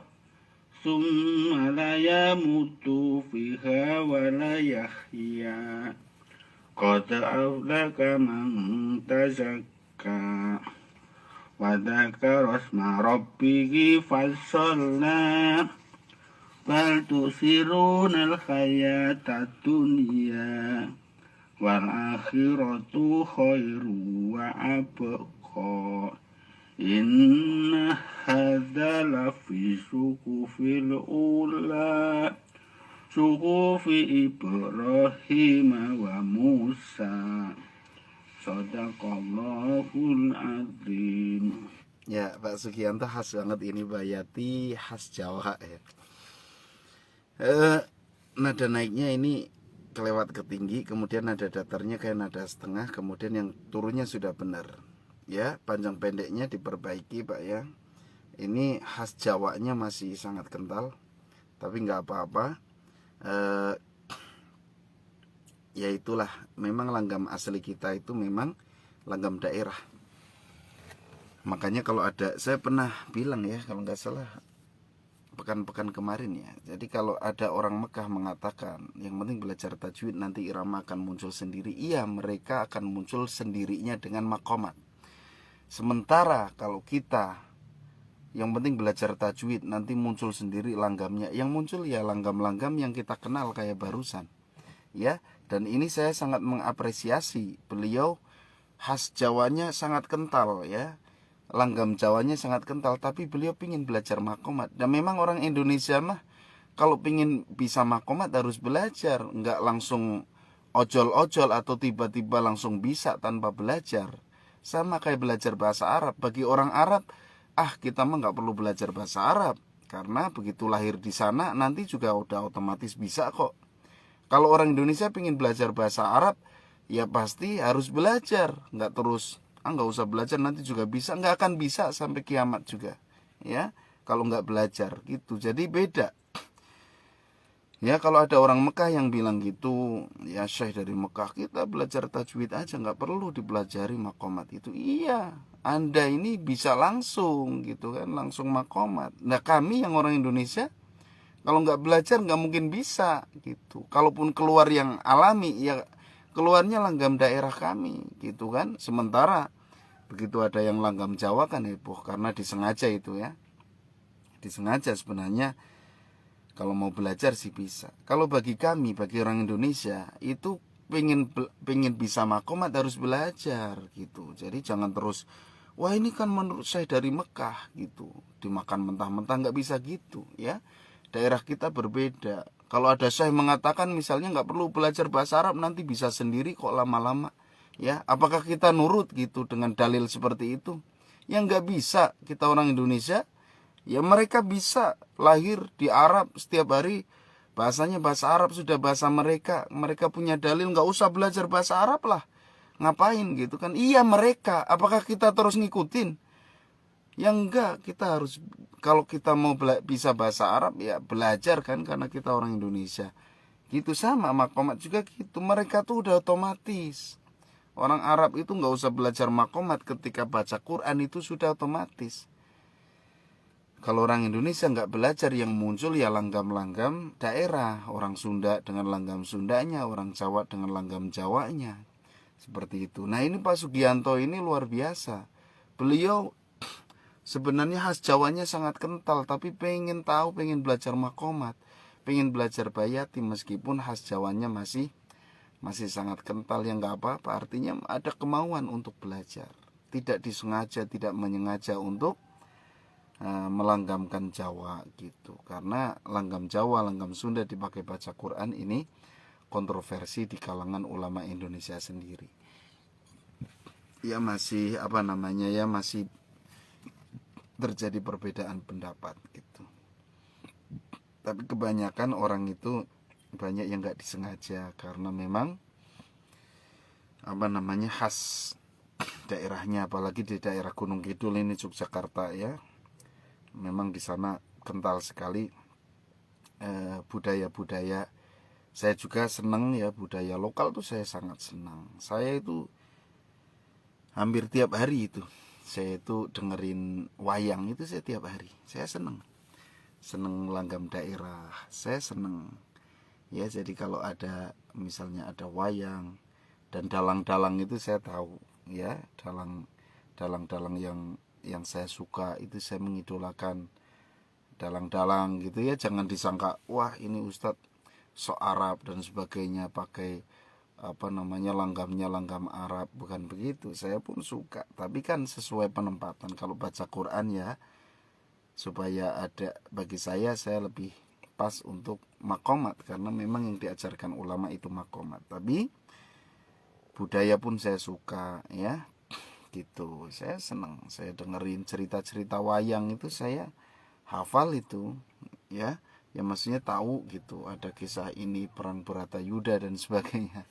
summa la yamutu fiha wa la yahya qad aflaka man tazakka wa dzakara asma rabbih fasalla bal tusirunal hayatad dunya wal akhiratu khairu wa abqa inna hadza هذا لفي صحف الأولى صحف إبراهيم وموسى صدق الله العظيم. Ya, Pak Sugianto khas banget ini bayati khas Jawa ya. Nada naiknya ini kelewat ke tinggi, kemudian nada datarnya kayak nada setengah, kemudian yang turunnya sudah benar. Ya, panjang pendeknya diperbaiki Pak ya. Ini khas Jawanya masih sangat kental, tapi nggak apa-apa. Ya itulah, memang langgam asli kita itu memang langgam daerah. Makanya kalau ada, saya pernah bilang ya, kalau nggak salah pekan-pekan kemarin ya. Jadi kalau ada orang Mekah mengatakan yang penting belajar tajwid nanti irama akan muncul sendiri. Iya, mereka akan muncul sendirinya dengan makomat. Sementara kalau kita yang penting belajar tajwid nanti muncul sendiri langgamnya. Yang muncul ya langgam-langgam yang kita kenal kayak barusan. Ya, dan ini saya sangat mengapresiasi beliau, khas Jawanya sangat kental ya. Langgam Jawanya sangat kental, tapi beliau pingin belajar makomat. Dan memang orang Indonesia mah kalau pingin bisa makomat harus belajar, nggak langsung ojol-ojol atau tiba-tiba langsung bisa tanpa belajar. Sama kayak belajar bahasa Arab. Bagi orang Arab, kita mah nggak perlu belajar bahasa Arab, karena begitu lahir di sana nanti juga udah otomatis bisa kok. Kalau orang Indonesia pingin belajar bahasa Arab, ya pasti harus belajar, nggak terus nggak usah belajar nanti juga bisa, nggak akan bisa sampai kiamat juga ya kalau nggak belajar gitu. Jadi beda ya. Kalau ada orang Mekah yang bilang gitu, ya Syekh dari Mekah kita belajar tajwid aja, nggak perlu dipelajari makomat itu. Iya, Anda ini bisa langsung gitu kan, langsung makomat. Nah kami yang orang Indonesia kalau nggak belajar nggak mungkin bisa gitu. Kalaupun keluar yang alami ya keluarnya langgam daerah kami gitu kan. Sementara begitu ada yang langgam Jawa kan heboh karena disengaja itu ya. Disengaja sebenarnya kalau mau belajar sih bisa. Kalau bagi kami, bagi orang Indonesia itu pengen bisa makomat harus belajar gitu. Jadi jangan terus wah ini kan menurut saya dari Mekah gitu, dimakan mentah-mentah, nggak bisa gitu ya. Daerah kita berbeda. Kalau ada syekh mengatakan misalnya nggak perlu belajar bahasa Arab nanti bisa sendiri kok lama-lama ya, apakah kita nurut gitu dengan dalil seperti itu? Ya nggak bisa. Kita orang Indonesia ya, mereka bisa lahir di Arab setiap hari bahasanya bahasa Arab, sudah bahasa mereka, mereka punya dalil, nggak usah belajar bahasa Arab lah, ngapain gitu kan. Iya mereka, apakah kita terus ngikutin? Ya enggak, kita harus, kalau kita mau bisa bahasa Arab ya belajar kan, karena kita orang Indonesia gitu. Sama makomat juga gitu, mereka tuh udah otomatis. Orang Arab itu nggak usah belajar makomat, ketika baca Quran itu sudah otomatis. Kalau orang Indonesia nggak belajar, yang muncul ya langgam-langgam daerah. Orang Sunda dengan langgam Sundanya, orang Jawa dengan langgam Jawanya, seperti itu. Nah ini Pak Sugianto ini luar biasa. Beliau sebenarnya khas Jawanya sangat kental, tapi pengen tahu, pengen belajar makomat, pengen belajar bayati, meskipun khas Jawanya masih sangat kental. Ya nggak apa-apa, artinya ada kemauan untuk belajar, tidak disengaja, tidak menyengaja untuk melanggamkan Jawa gitu. Karena langgam Jawa, langgam Sunda dipakai baca Quran ini kontroversi di kalangan ulama Indonesia sendiri. Ya masih masih terjadi perbedaan pendapat gitu. Tapi kebanyakan orang itu banyak yang nggak disengaja, karena memang khas daerahnya, apalagi di daerah Gunung Kidul ini, Yogyakarta ya. Memang di sana kental sekali budaya-budaya. Saya juga senang ya, budaya lokal tuh saya sangat senang. Saya itu hampir tiap hari itu, saya itu dengerin wayang itu, saya tiap hari. Saya senang langgam daerah, saya senang ya. Jadi kalau ada misalnya ada wayang dan dalang-dalang itu saya tahu ya, dalang-dalang yang saya suka itu, saya mengidolakan dalang-dalang gitu ya. Jangan disangka wah ini Ustadz sok Arab dan sebagainya, pakai langgamnya langgam Arab. Bukan begitu, saya pun suka, tapi kan sesuai penempatan. Kalau baca Quran ya supaya ada bagi saya lebih pas untuk makomat, karena memang yang diajarkan ulama itu makomat. Tapi budaya pun saya suka ya, gitu. Saya senang, saya dengerin cerita-cerita wayang itu saya hafal itu ya. Ya maksudnya tahu gitu, ada kisah ini perang Bharatayuda dan sebagainya.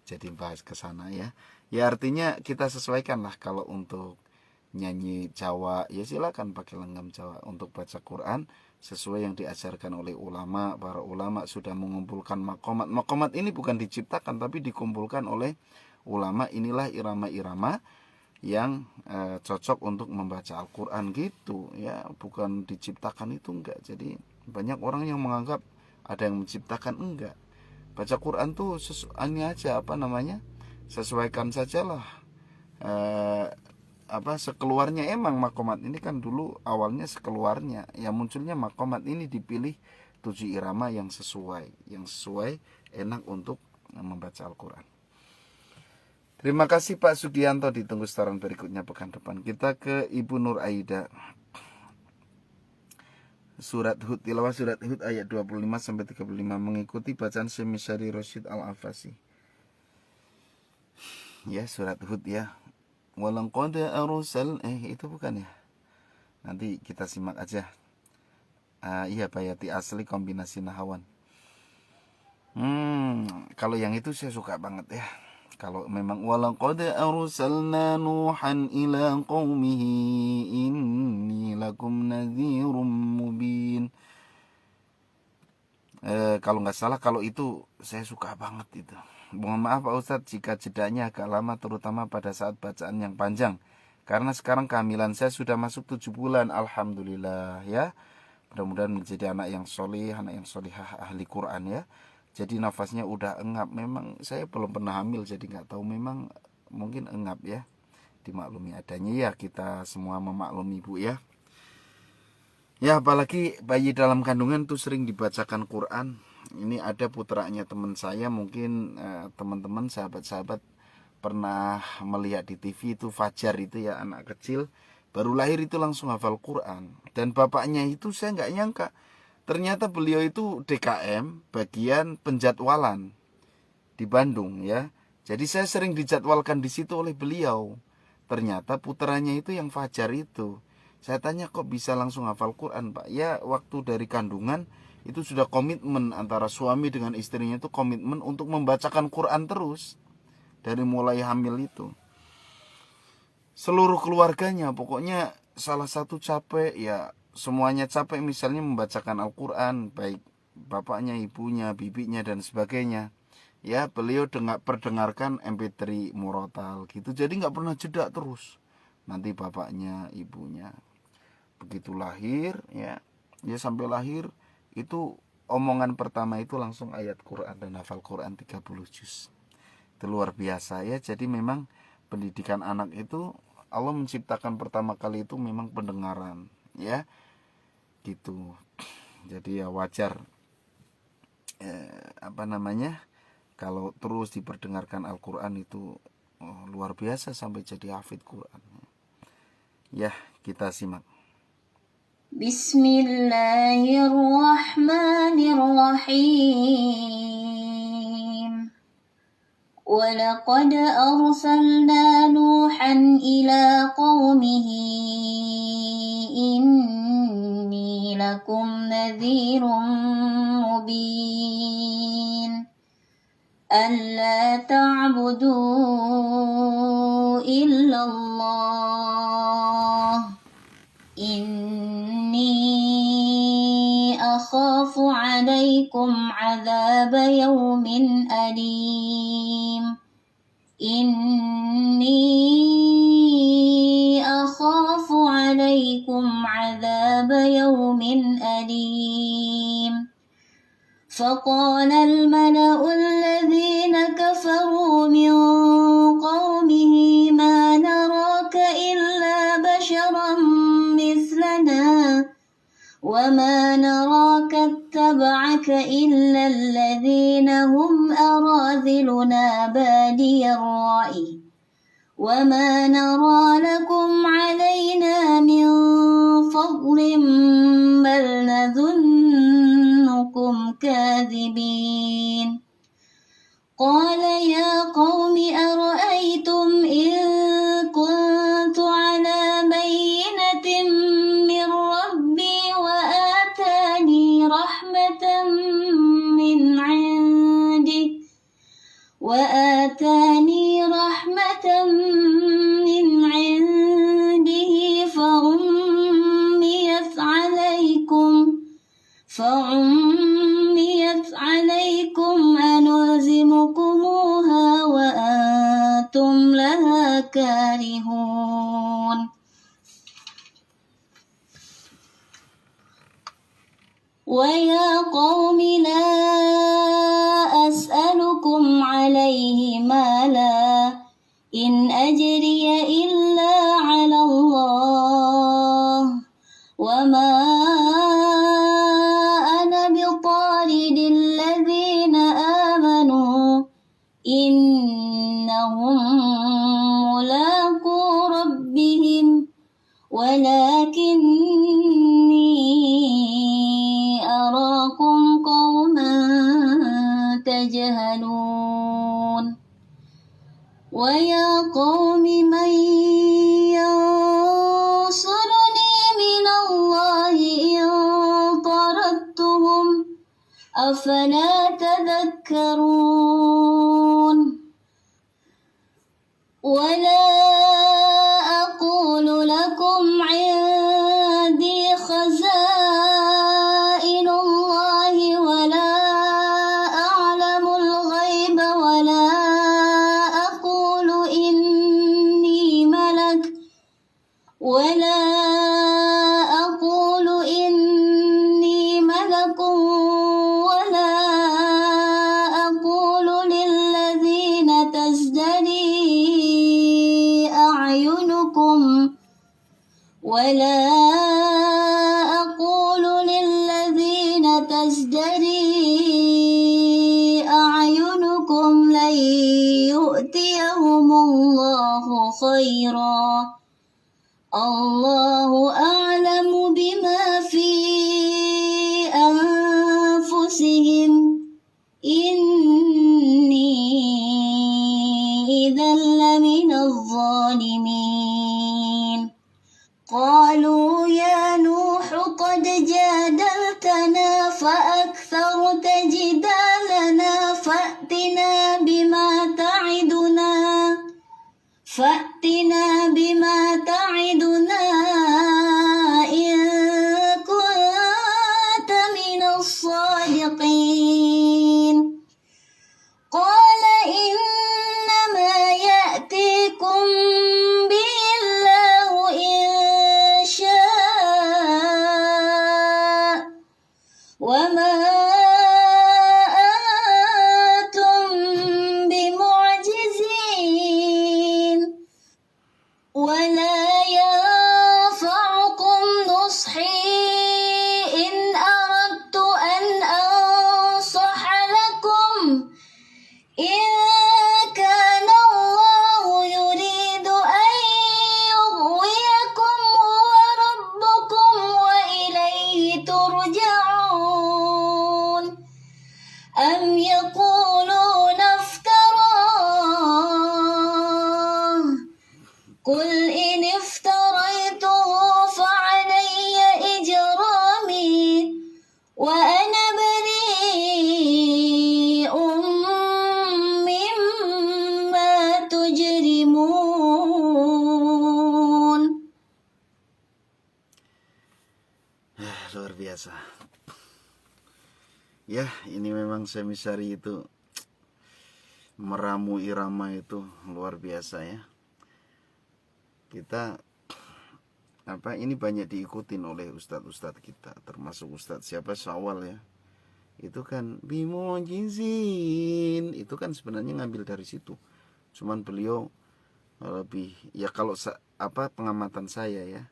Jadi bahas ke sana ya. Ya artinya kita sesuaikan lah, kalau untuk nyanyi Jawa ya silakan pakai langgam Jawa. Untuk baca Quran sesuai yang diajarkan oleh ulama. Para ulama sudah mengumpulkan makomat. Makomat ini bukan diciptakan tapi dikumpulkan oleh ulama. Inilah irama-irama yang cocok untuk membaca Al-Quran gitu ya, bukan diciptakan itu enggak. Jadi banyak orang yang menganggap ada yang menciptakan, enggak. Baca Quran tuh ini aja sesuaikan sajalah sekeluarnya. Emang makomat ini kan dulu awalnya sekeluarnya, ya munculnya makomat ini dipilih 7 irama yang sesuai enak untuk membaca Al-Quran. Terima kasih Pak Sugianto, ditunggu setoran berikutnya pekan depan. Kita ke Ibu Nur Aida. Surat Hud, tilawah surat Hud ayat 25 sampai 35 mengikuti bacaan Syemisyari Rasyid Al-Afasi. Ya, surat Hud ya. Walaqad arsal itu bukan ya. Nanti kita simak aja. Iya bayati asli kombinasi nahawan. Kalau yang itu saya suka banget ya. Kalau memang walaqad arsalna Nuhan ila qaumihi inni lakum nadhirum mubin. Kalau nggak salah, kalau itu saya suka banget itu. Mohon maaf Pak Ustadz jika jedanya agak lama, terutama pada saat bacaan yang panjang. Karena sekarang kehamilan saya sudah masuk 7 bulan, alhamdulillah ya. Mudah-mudahan menjadi anak yang soleh, anak yang solihah, ahli Quran ya. Jadi nafasnya udah engap. Memang saya belum pernah hamil, jadi nggak tahu, memang mungkin engap ya. Dimaklumi adanya ya, kita semua memaklumi Bu ya. Ya apalagi bayi dalam kandungan tuh sering dibacakan Quran. Ini ada putranya teman saya, mungkin teman-teman sahabat-sahabat pernah melihat di TV itu Fajar itu ya, anak kecil baru lahir itu langsung hafal Quran. Dan bapaknya itu saya nggak nyangka, ternyata beliau itu DKM bagian penjadwalan di Bandung ya. Jadi saya sering dijadwalkan di situ oleh beliau. Ternyata putranya itu yang Fajar itu. Saya tanya kok bisa langsung hafal Quran Pak? Ya waktu dari kandungan itu sudah komitmen antara suami dengan istrinya, itu komitmen untuk membacakan Quran terus. Dari mulai hamil itu. Seluruh keluarganya pokoknya salah satu capek ya. Semuanya capek misalnya membacakan Al-Quran, baik bapaknya, ibunya, bibinya dan sebagainya. Ya beliau perdengarkan MP3 murotal gitu. Jadi nggak pernah jeda terus. Nanti bapaknya, ibunya. Begitu lahir ya sampai lahir itu omongan pertama itu langsung ayat Quran dan hafal Quran 30 juz. Itu luar biasa ya. Jadi memang pendidikan anak itu Allah menciptakan pertama kali itu memang pendengaran ya. Gitu. Jadi ya wajar kalau terus diperdengarkan Al-Quran itu luar biasa sampai jadi hafid Quran. Ya, kita simak. Bismillahirrahmanirrahim. ولقد أرسلنا نوحا إلى قومه إني لكم نذير مبين ألا تعبدوا إلا الله إني أخاف عليكم عذاب يوم أليم إني أخاف عليكم عذاب يوم أليم فقال الملأ الذين كفروا من قومه ما نراك إلا بشرا مثلنا وما نراك اتبعك إلا الذين هم أراذلنا بادي الرأي وما نرى لكم علينا من فضل كاذبين قال يا قوم أرأيتم إن كنت على بينة من ربي وآتاني رحمة من عنده فعميت عليكم أنلزمكموها وأنتم لها كارهون ويا قوم لا أسألكم عليه مالا إن أجري إلا على الله وما أنا بطارد الذين آمنوا إنهم ملاقو ربهم ولكني أراكم قوما تجهلون ويا قوم من ينصرني من الله إن طردتهم أفلا تذكرون ولا أقول لكم عندي خزائن الله ولا أعلم الغيب ولا أقول إني ملك ولا أقول للذين تزدري أعينكم لن يؤتيهم الله خيرا الله أعلم بما في أنفسهم إني إذا لمن الظالمين قالوا يا نوح قد جادلتنا فأكثرت جدالنا فأتنا بما تعدنا إن كنت من الصادقين قال إنما يأتيكم به الله إن شاء وما أنتم بمعجزين ولا ينفعكم نصحي إن أردت أن أنصح لكم إن كان الله يريد أن يغويكم هو ربكم وإليه ترجعون أم يقولون افتراه قل إن افتريته فعلي إجرامي وأنا بريء مما تجرمون. Luar biasa. Ya, ini memang Semisari itu meramu irama itu luar biasa ya. Kita ini banyak diikutin oleh ustadz-ustadz kita, termasuk ustadz siapa Syawal ya. Itu kan bimujizin, itu kan sebenarnya ngambil dari situ. Cuman beliau lebih ya kalau pengamatan saya ya,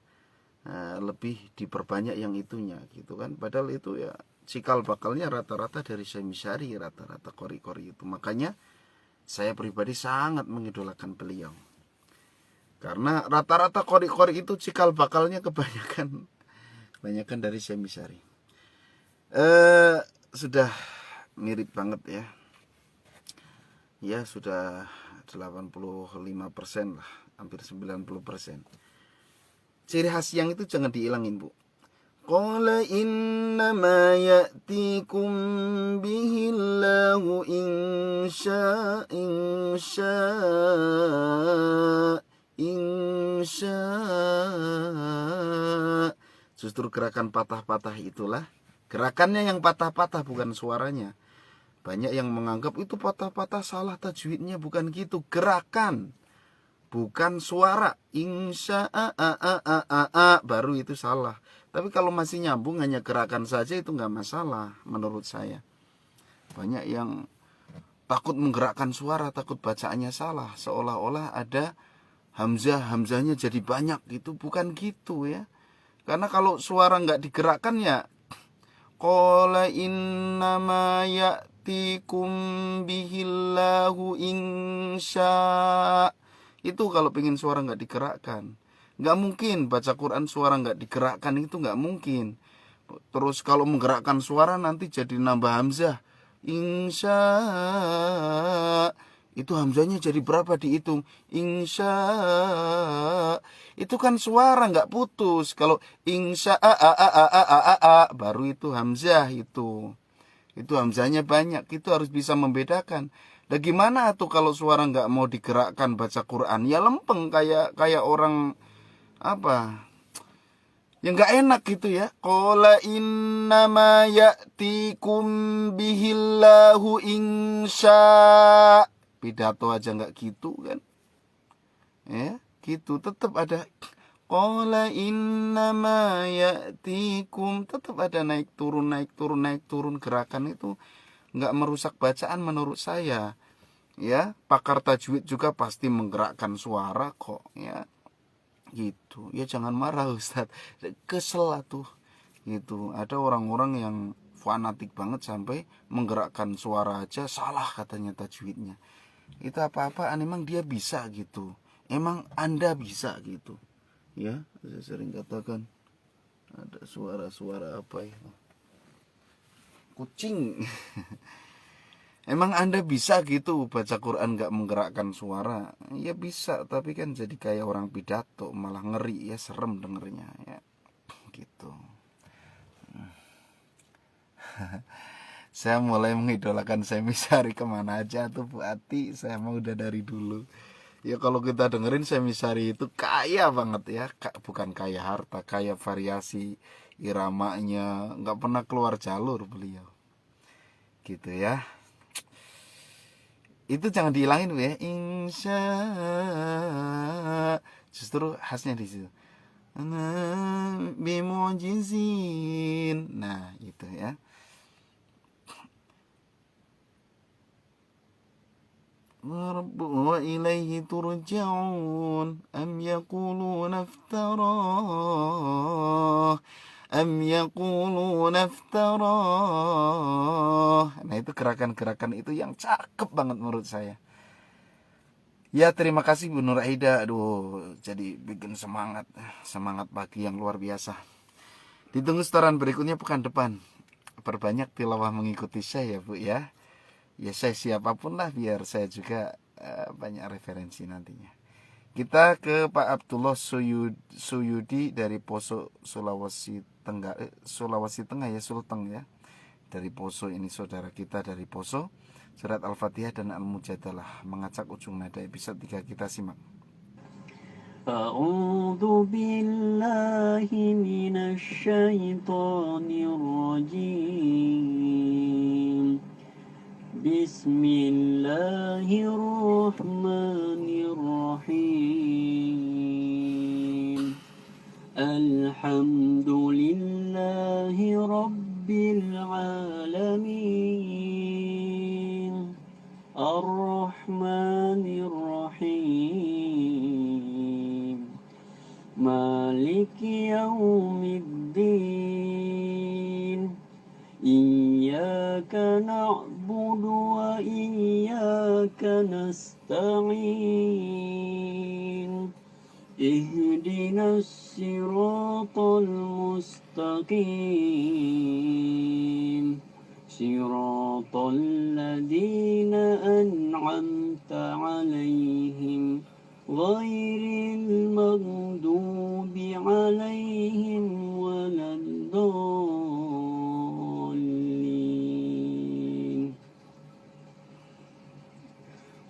lebih diperbanyak yang itunya gitu kan. Padahal itu ya cikal bakalnya rata-rata dari Semisari, rata-rata qori-qori itu. Makanya saya pribadi sangat mengidolakan beliau. Karena rata-rata qori-qori itu cikal bakalnya kebanyakan dari Semisari. Sudah mirip banget ya. Ya sudah 85% lah, hampir 90%. Ciri khas yang itu jangan dihilangin, Bu. Qala innama ya'tikum bihillahu insya. Justru gerakan patah-patah itulah. Gerakannya yang patah-patah, bukan suaranya. Banyak yang menganggap itu patah-patah, salah tajwidnya. Bukan gitu, gerakan, bukan suara. Insya baru itu salah. Tapi kalau masih nyambung hanya gerakan saja itu nggak masalah menurut saya. Banyak yang takut menggerakkan suara, takut bacaannya salah, seolah-olah ada hamzahnya jadi banyak gitu. Bukan gitu ya. Karena kalau suara nggak digerakkan ya, qala innama ya'tikum bihillahu insya. Itu kalau pengen suara nggak digerakkan. Nggak mungkin baca Quran suara nggak digerakkan, itu nggak mungkin. Terus kalau menggerakkan suara nanti jadi nambah hamzah. Insya. Itu hamzahnya jadi berapa dihitung? Insya. Itu kan suara nggak putus. Kalau insya baru itu hamzah itu. Itu hamzahnya banyak. Itu harus bisa membedakan. Dan gimana tuh kalau suara nggak mau digerakkan baca Quran? Ya lempeng kayak orang apa? Ya nggak enak gitu ya. Qala innama ya'tikum bihillahu insya. Pidato aja nggak gitu kan? Ya, gitu tetap ada. Qala innama ya'tikum, tetap ada naik turun gerakan itu nggak merusak bacaan menurut saya. Ya, pakar tajwid juga pasti menggerakkan suara kok ya. Gitu. Ya jangan marah Ustadz. Kesel tuh. Gitu. Ada orang-orang yang fanatik banget sampai menggerakkan suara aja salah katanya tajwidnya. Itu apa-apaan, emang dia bisa gitu. Emang Anda bisa gitu. Ya, saya sering katakan ada suara-suara apa ya? Kucing. Emang Anda bisa gitu baca Quran gak menggerakkan suara? Ya bisa, tapi kan jadi kayak orang pidato, malah ngeri ya, serem dengernya ya. Gitu. Saya mulai mengidolakan Semi Sari kemana aja tuh Bu Ati, saya mau udah dari dulu. Ya kalau kita dengerin Semi Sari itu kaya banget ya, bukan kaya harta, kaya variasi iramanya, nggak pernah keluar jalur beliau. Gitu ya. Itu jangan dihilangin ya. Insya. Justru khasnya di situ. Bimujizin. Nah, itu ya. Wa ilaihi turja'un am yaquluna iftarah Nah itu gerakan-gerakan itu yang cakep banget menurut saya. Ya terima kasih Bu Nur Aida. Aduh jadi bikin semangat pagi yang luar biasa. Ditunggu setoran berikutnya pekan depan. Perbanyak tilawah mengikuti saya ya Bu ya. Ya saya siapapun lah biar saya juga banyak referensi nantinya. Kita ke Pak Abdullah Suyudi dari Poso Sulawesi Tengah ya, Sulteng ya. Dari Poso ini saudara kita dari Poso. Surat Al-Fatihah dan Al-Mujadalah mengacak ujung nada episode 3 kita simak. A'udzu billahi minasy syaithanir rajim. Bismillahirrahmanirrahim. Alhamdulillahi rabbil alamin. Ar-Rahmanir-Rahim. Maliki yaumiddin. Iyyaka na'budu wa iyyaka nasta'in. Ihdinas siratal mustaqim. Siratal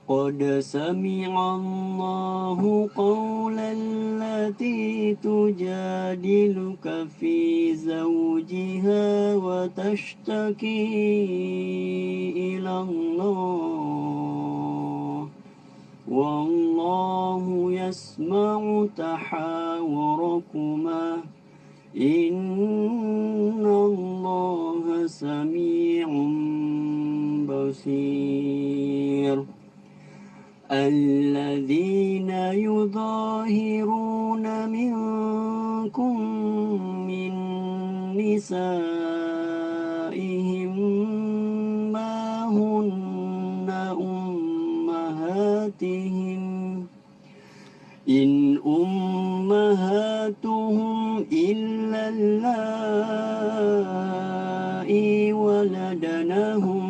قد سمع الله قول التي تجادلك في زوجها وتشتكي إلى الله والله يسمع تحاوركما إن الله سميع بصير الذين يظاهرون منكم من نسائهم ما هن أمهاتهم إن أمهاتهم إلا اللائي ولدنهم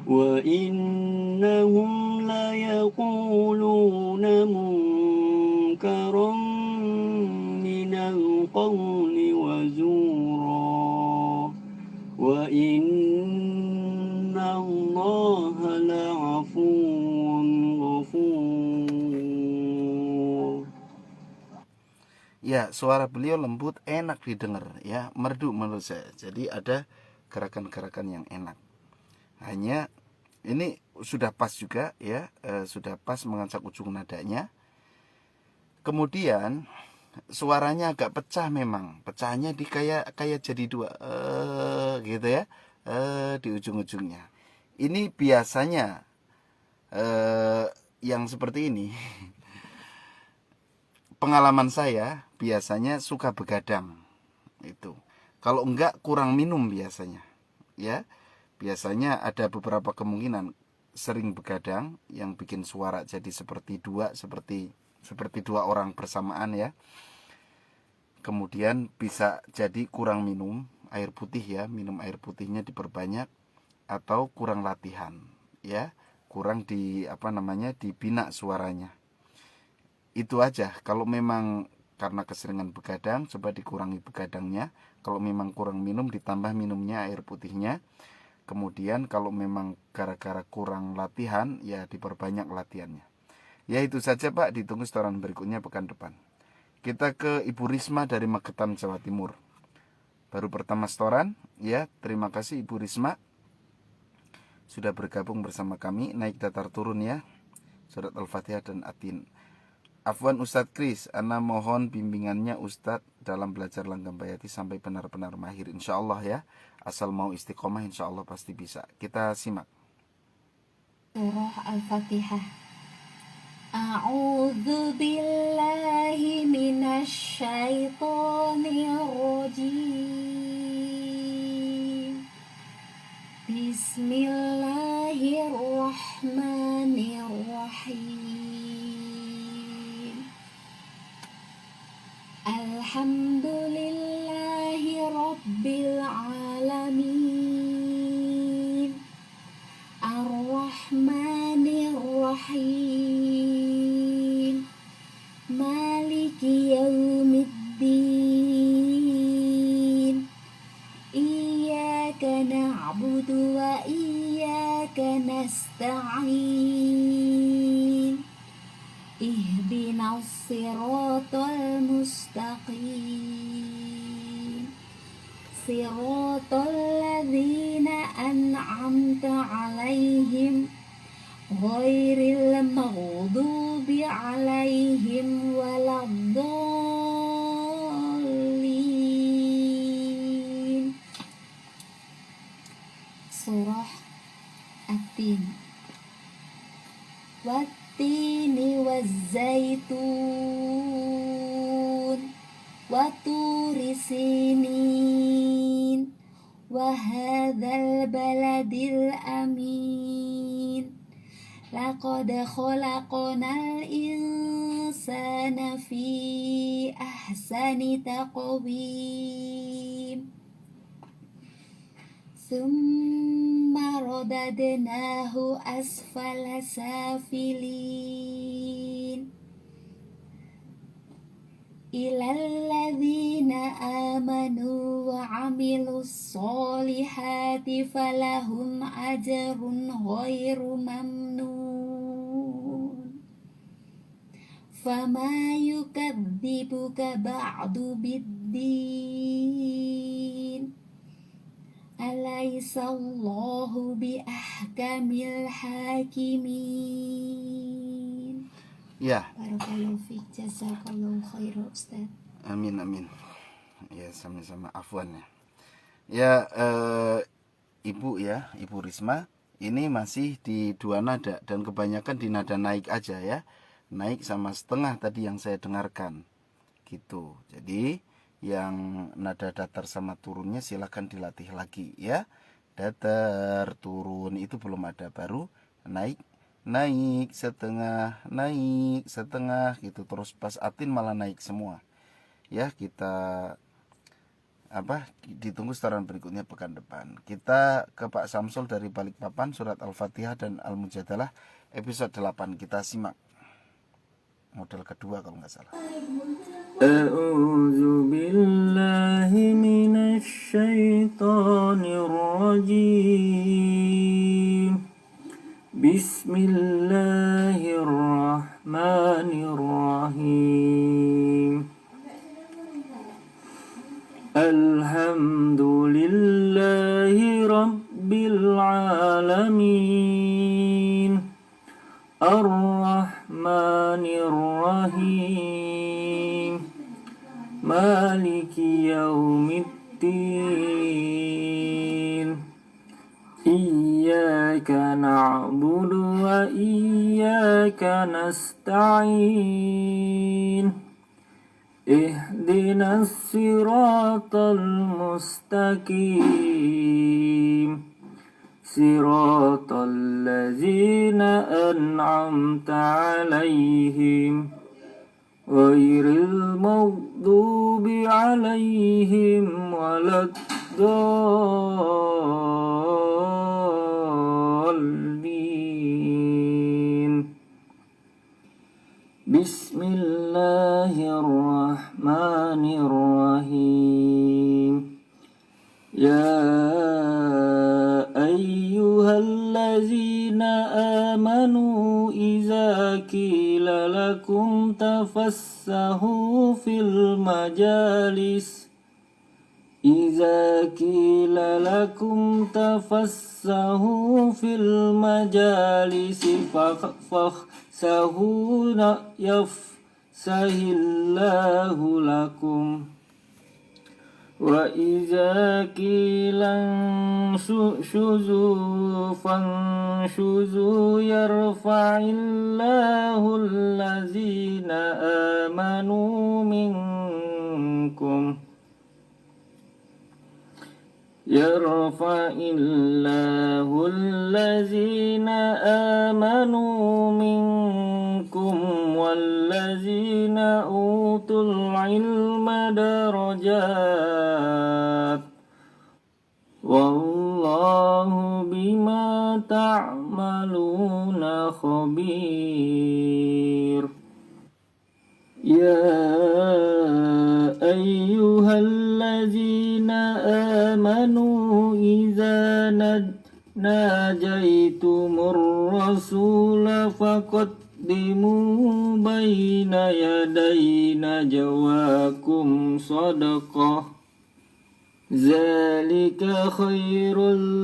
وإنهم ليقولون منكرا من القول وزورا وإن الله لعفو غفور. Ya, suara beliau lembut, enak didengar, ya, merdu menurut saya. Jadi ada gerakan-gerakan yang enak. Hanya ini sudah pas juga, ya, sudah pas mengacak ujung nadanya. Kemudian suaranya agak pecah memang, pecahnya di kayak jadi dua, gitu ya, di ujung-ujungnya. Ini biasanya yang seperti ini. Pengalaman saya biasanya suka begadang itu. Kalau enggak kurang minum biasanya, ya. Biasanya ada beberapa kemungkinan sering begadang yang bikin suara jadi seperti dua orang bersamaan, ya. Kemudian bisa jadi kurang minum air putih, ya, minum air putihnya diperbanyak, atau kurang latihan, ya, kurang dibina suaranya. Itu aja. Kalau memang karena keseringan begadang, coba dikurangi begadangnya. Kalau memang kurang minum, ditambah minumnya air putihnya. Kemudian kalau memang gara-gara kurang latihan, ya diperbanyak latihannya. Ya itu saja Pak, ditunggu setoran berikutnya pekan depan. Kita ke Ibu Risma dari Magetan, Jawa Timur. Baru pertama setoran, ya, terima kasih Ibu Risma sudah bergabung bersama kami. Naik datar turun, ya, surat Al-Fatihah dan Atin. Afwan Ustadz Kris, ana mohon bimbingannya Ustadz dalam belajar langgam bayati sampai benar-benar mahir, insya Allah, ya. Asal mau istiqomah, insya Allah pasti bisa. Kita simak. Surah Al-Fatihah. A'udzu billahi minasy syaithanir rajim. Bismillahirrahmanirrahim. Alhamdulillahi rabbil alamin. Ar-Rahmanir-Rahim. Maliki yaumiddin. Iyyaka na'budu wa iyyaka nasta'in. Ihdinas siratal mustaqim. Siratal ladzina an'amta 'alaihim ghairil maghdubi 'alaihim waladdallin. Surah At-Tin. Wat-tini waz-zaitun wa turi sinin wa hadzal baladil amin. Laqad khalaqnal insana fi ahsani taqwim. Summa radadnahu asfala safilin. Ilal ladzina amanu wa 'amilus solihati falahum ajrun ghairu mamnun. fama yukadzibuka ba'du biddin alaisallahu bi ahkamil hakimin. Ya, Barakallahu fiik, jazakallahu khairan Ustaz. amin amin. Ya, sama-sama, afwan ya. Ya, Ibu Risma, ini masih di dua nada dan kebanyakan di nada naik aja ya. Naik sama setengah tadi yang saya dengarkan. Gitu. Jadi, yang nada datar sama turunnya silakan dilatih lagi ya. Datar, turun itu belum ada, baru naik setengah gitu, terus pas atin malah naik semua ya. Kita ditunggu setoran berikutnya pekan depan. Kita ke Pak Samsul dari Balikpapan, surat Al-Fatihah dan Al-Mujadalah episode 8 kita simak model kedua kalau nggak salah. A'udzu billahi minasy syaithanir rajim. Bismillahirrahmanirrahim. Alhamdulillahi rabbil alamin. Ar-Rahmanir Rahim. Maliki yaumiddin. Iyyaka na'budu wa iyyaka nasta'in. Ihdinas siratal mustaqim. Siratal ladzina an'amta 'alaihim ghairil maghdubi 'alaihim waladdallin. Bismillahirrahmanirrahim. Ya ayyuhallazina amanu idza qila lakum tafassahu fil majalis إذا قيل لكم تفسحوا في المجالس فافسحوا يفسح الله لكم وإذا قيل انشزوا فانشزوا يرفع الله الذين آمنوا منكم يرفع الله الذين آمنوا منكم والذين أوتوا العلم درجات والله بما تعملون خبير. يا أيها الذين آمنوا إذا ناجيتم الرسول فقدموا بين يدي نجواكم صدقة ذلك خير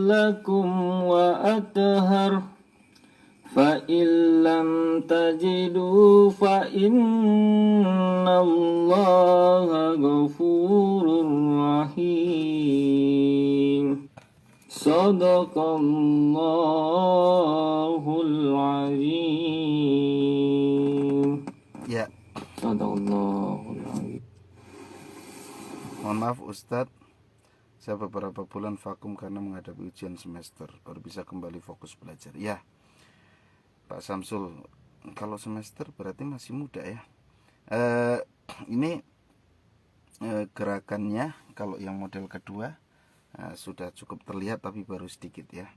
لكم وأطهر فإن لم تجدوا فإن الله غفور رحيم. صدق الله العظيم. Ya. Sadaqallahul azim. Mohon maaf Ustadz, saya beberapa bulan vakum karena menghadapi ujian semester, baru bisa kembali fokus belajar. Ya, Pak Samsul, kalau semester berarti masih muda ya. Ini gerakannya kalau yang model kedua sudah cukup terlihat tapi baru sedikit ya.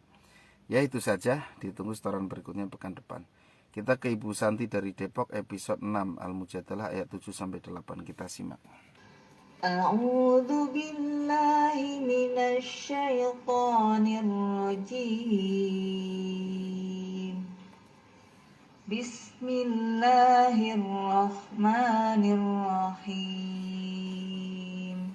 Ya itu saja, ditunggu setoran berikutnya pekan depan. Kita ke Ibu Santi dari Depok episode 6 Al-Mujadalah ayat 7-8 kita simak. A'udzu billahi minasy syaithanir rajim. Bismillahirrahmanirrahim. Bismillahirrahmanirrahim.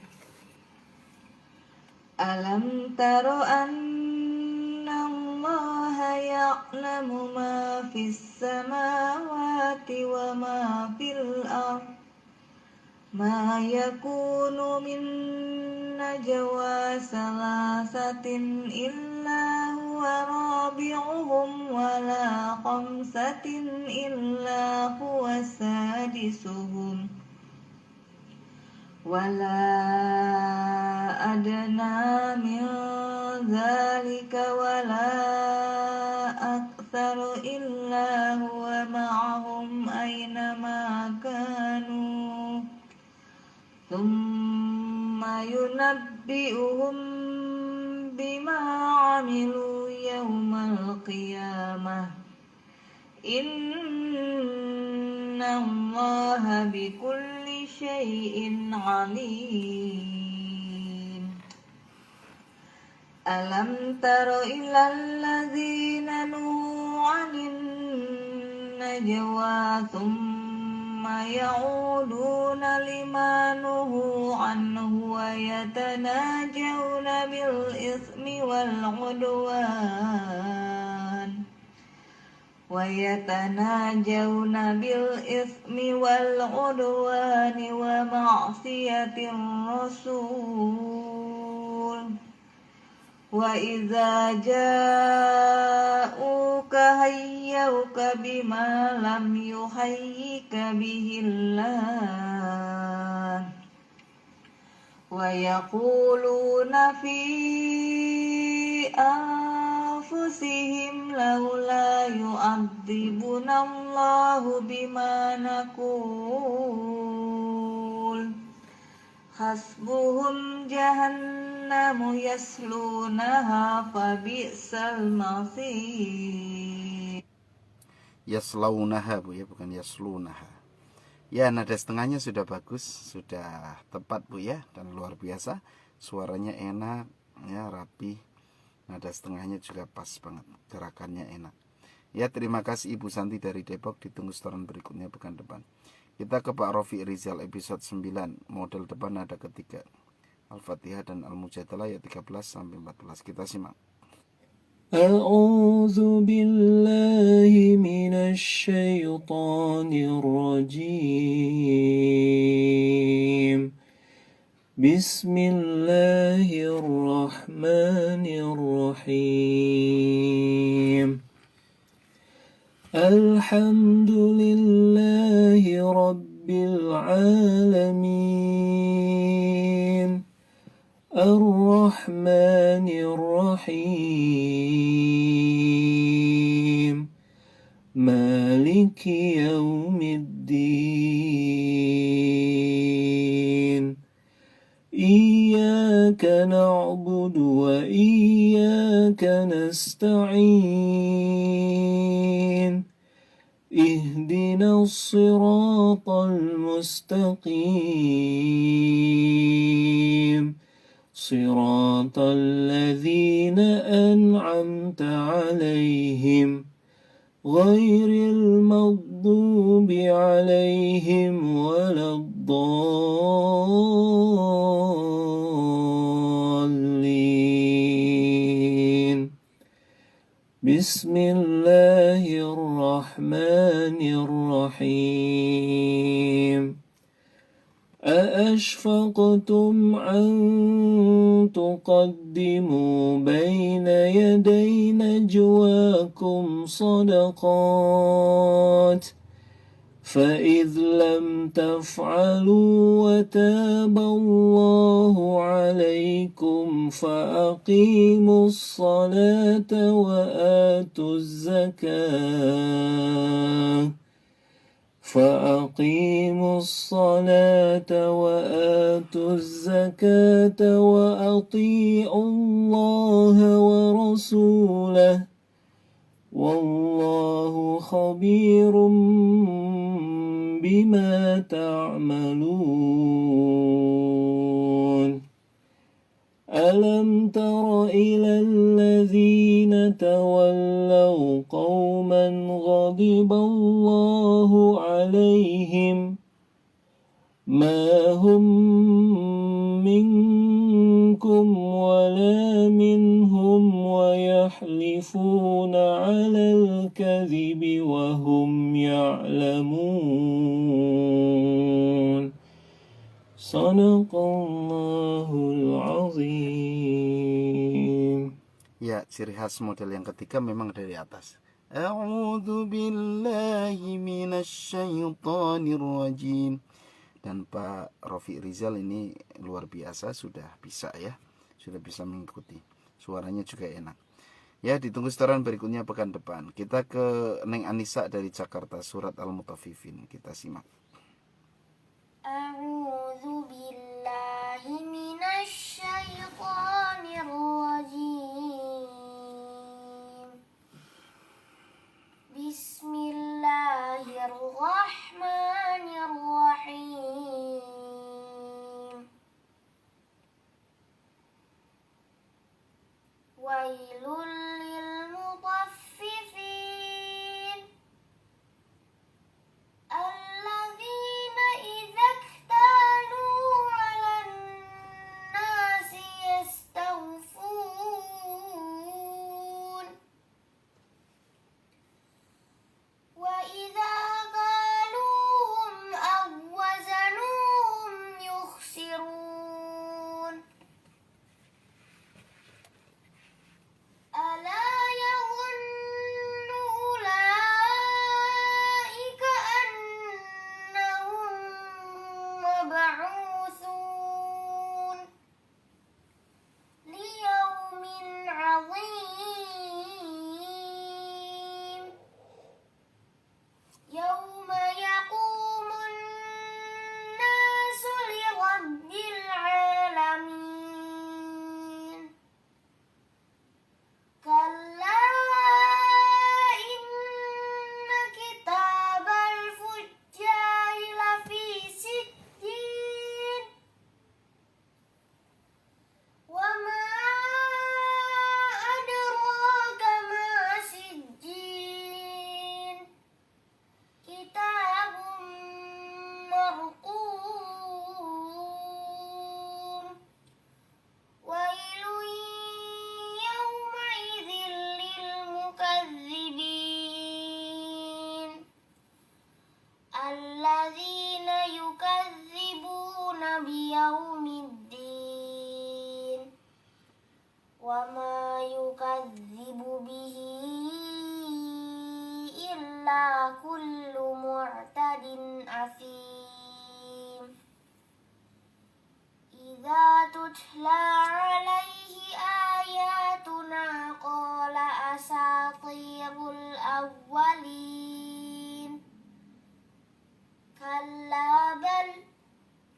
Alam taro anna Allah ya'lamu ma fis samawati wa ma fil ardh. Ma yakunu min najwa salasatin illa huwa rabi'uhum wa la khamsatin illa huwa sadisuhum wa la adna min dhalika wa la aktharu illa huwa ma'ahum aynama kanu thumma yunabbi'uhum bima 'amilu yawmal qiyamah. Inna Allaha bikulli syai'in 'alim. Alam taro ilal ladzina nuhu 'anin najwa thumma ya'uduna lima nuhu anhu wa yatanajawna bil ithmi wal 'udwan wa ma'siyatir rasul. Wa idza ja'uka hayyuka bima lam yuhayyika bihillah wa yaquluna fi anfusihim laula yu'adzibuna Allahu bima naqul hasbuhum jahannamu yaslunaha fabi'sal masir. Yaslaunaha Bu ya, bukan yaslunaha. Ya, nada setengahnya sudah bagus, sudah tepat Bu ya, dan luar biasa. Suaranya enak, ya rapi. Nada setengahnya juga pas banget, gerakannya enak. Ya, terima kasih Ibu Santi dari Depok. Ditunggu setoran berikutnya pekan depan. Kita ke Pak Rofi Rizal episode 9. Model depan nada ketiga. Al-Fatihah dan Al-Mujadalah ayat 13 sampai 14. Kita simak. A'udzu billahi minasy syaithanir rajim. Bismillahirrahmanirrahim. Alhamdulillahi rabbil alamin. Ar-Rahmanir Rahim. Maliki yaumiddin. Iyyaka na'budu wa iyyaka nasta'in. Ihdinas siratal mustaqim. صراط الذين أنعمت عليهم غير المغضوب عليهم ولا الضالين. بسم الله الرحمن الرحيم. أأشفقتم أن تقدموا بين يدي نجواكم صدقات فإذ لم تفعلوا وتاب الله عليكم فأقيموا الصلاة وآتوا الزكاة وأطيعوا الله ورسوله والله خبير بما تعملون. ألم تر إلى الذين تولوا قوما غضب الله عليهم ما هم منكم ولا منهم ويحلفون على الكذب وهم يعلمون صدق الله العظيم. Ya, ciri khas model yang ketiga memang dari atas. A'udzu billahi minasyaitonir rajim. Dan Pak Rofi Rizal ini luar biasa, sudah bisa ya, sudah bisa mengikuti, suaranya juga enak ya. Ditunggu setoran berikutnya pekan depan. Kita ke Neng Anissa dari Jakarta, surat Al-Mutaffifin, kita simak. A'udzu billahi minasyaitonir rajim. Bismillahirrahmanirrahim. Wailul lil mutaffifin alladzina idza iktalu 'alan nasi yastawfun wa idza qaluhum aw wazanuhum yukhsirun. Ala yadhunnu ulaika annahum mab'utsun liyaumin 'adzim yauma yaqumun nasu lirabbil 'alamin. Kalla inna kitabal fujjari lafi sijjin wa ma adraka ma sijjin kitabun marqum wailun yawmaidzin lil mukazzibin alladzina yukazzibuna biyaumiddin wa ma yukadzibu bihi illa kullu mu'tadin asim. Idza tutla 'alaihi ayatuna qala asatirul awwalin. Kalla bal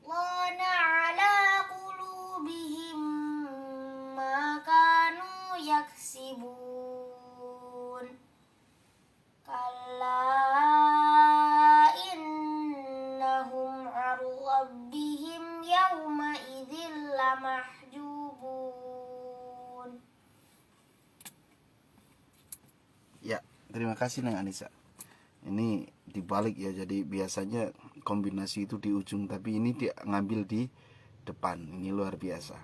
lana 'ala qulubihim ma kanu yaksibun. Kalla innahum 'an rabbihim yawma idzin lamahjubun. Ya, terima kasih Neng Anissa. Ini dibalik ya, jadi biasanya kombinasi itu di ujung, tapi ini dia ngambil di depan. Ini luar biasa.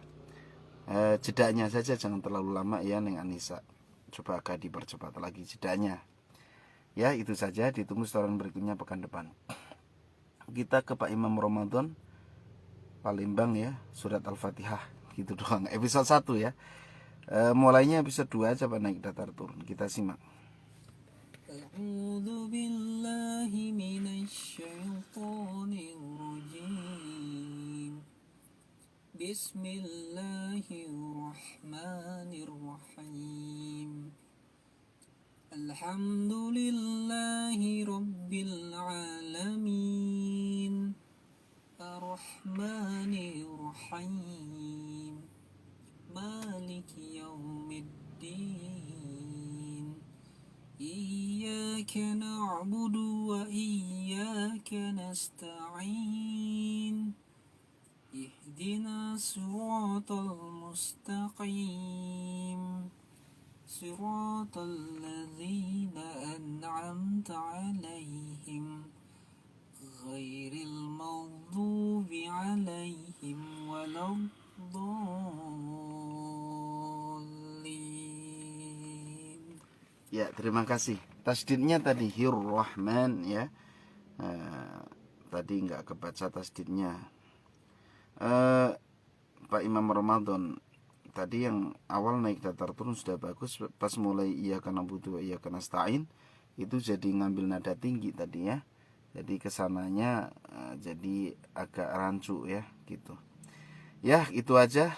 Jedanya saja jangan terlalu lama ya Neng Anissa. Coba agak dipercepat lagi jedanya. Ya, itu saja, ditunggu setoran berikutnya pekan depan. Kita ke Pak Imam Ramadan Palembang ya, surat Al-Fatihah gitu doang. Episode 1 ya. Mulainya episode 2 coba naik datar turun. Kita simak. A'udzu billahi minasyaitonir rajim. Bismillahirrahmanirrahim. Alhamdulillahi rabbil alamin. Ar-Rahmanir-Rahim. Maliki yaumiddin. Iyyaka na'budu wa iyyaka nasta'in. Ihdina siratal mustaqim. Siratal ladzina an'amta 'alaihim ghairil maghdubi alaihim waladdallin. Ya, terima kasih. Tasdidnya tadi Hir-Rahman ya. Tadi nggak kebaca tasdidnya. Pak Imam Ramadan, tadi yang awal naik datar turun sudah bagus. Pas mulai iyyaka na'budu wa iyyaka nasta'in itu jadi ngambil nada tinggi tadi ya. Jadi kesananya jadi agak rancu ya gitu. Ya, itu aja.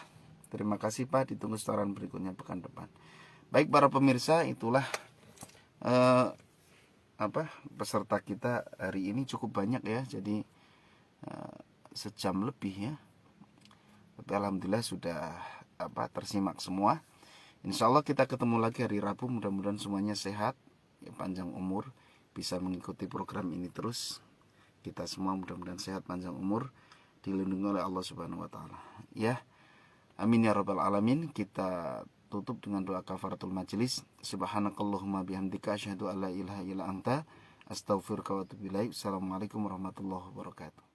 Terima kasih Pak, ditunggu setoran berikutnya pekan depan. Baik para pemirsa, itulah peserta kita hari ini cukup banyak ya. Jadi sejam lebih ya. Tapi alhamdulillah sudah tersimak semua. Insya Allah kita ketemu lagi hari Rabu. Mudah-mudahan semuanya sehat, ya, panjang umur, bisa mengikuti program ini terus. Kita semua mudah-mudahan sehat, panjang umur, dilindungi oleh Allah Subhanahu wa taala. Ya. Amin ya rabbal alamin. Kita tutup dengan doa kafaratul majelis. Subhanakallahumma bihamdika asyhadu alla ilaha illa anta astaghfiruka wa atubu ilaik. Assalamualaikum warahmatullahi wabarakatuh.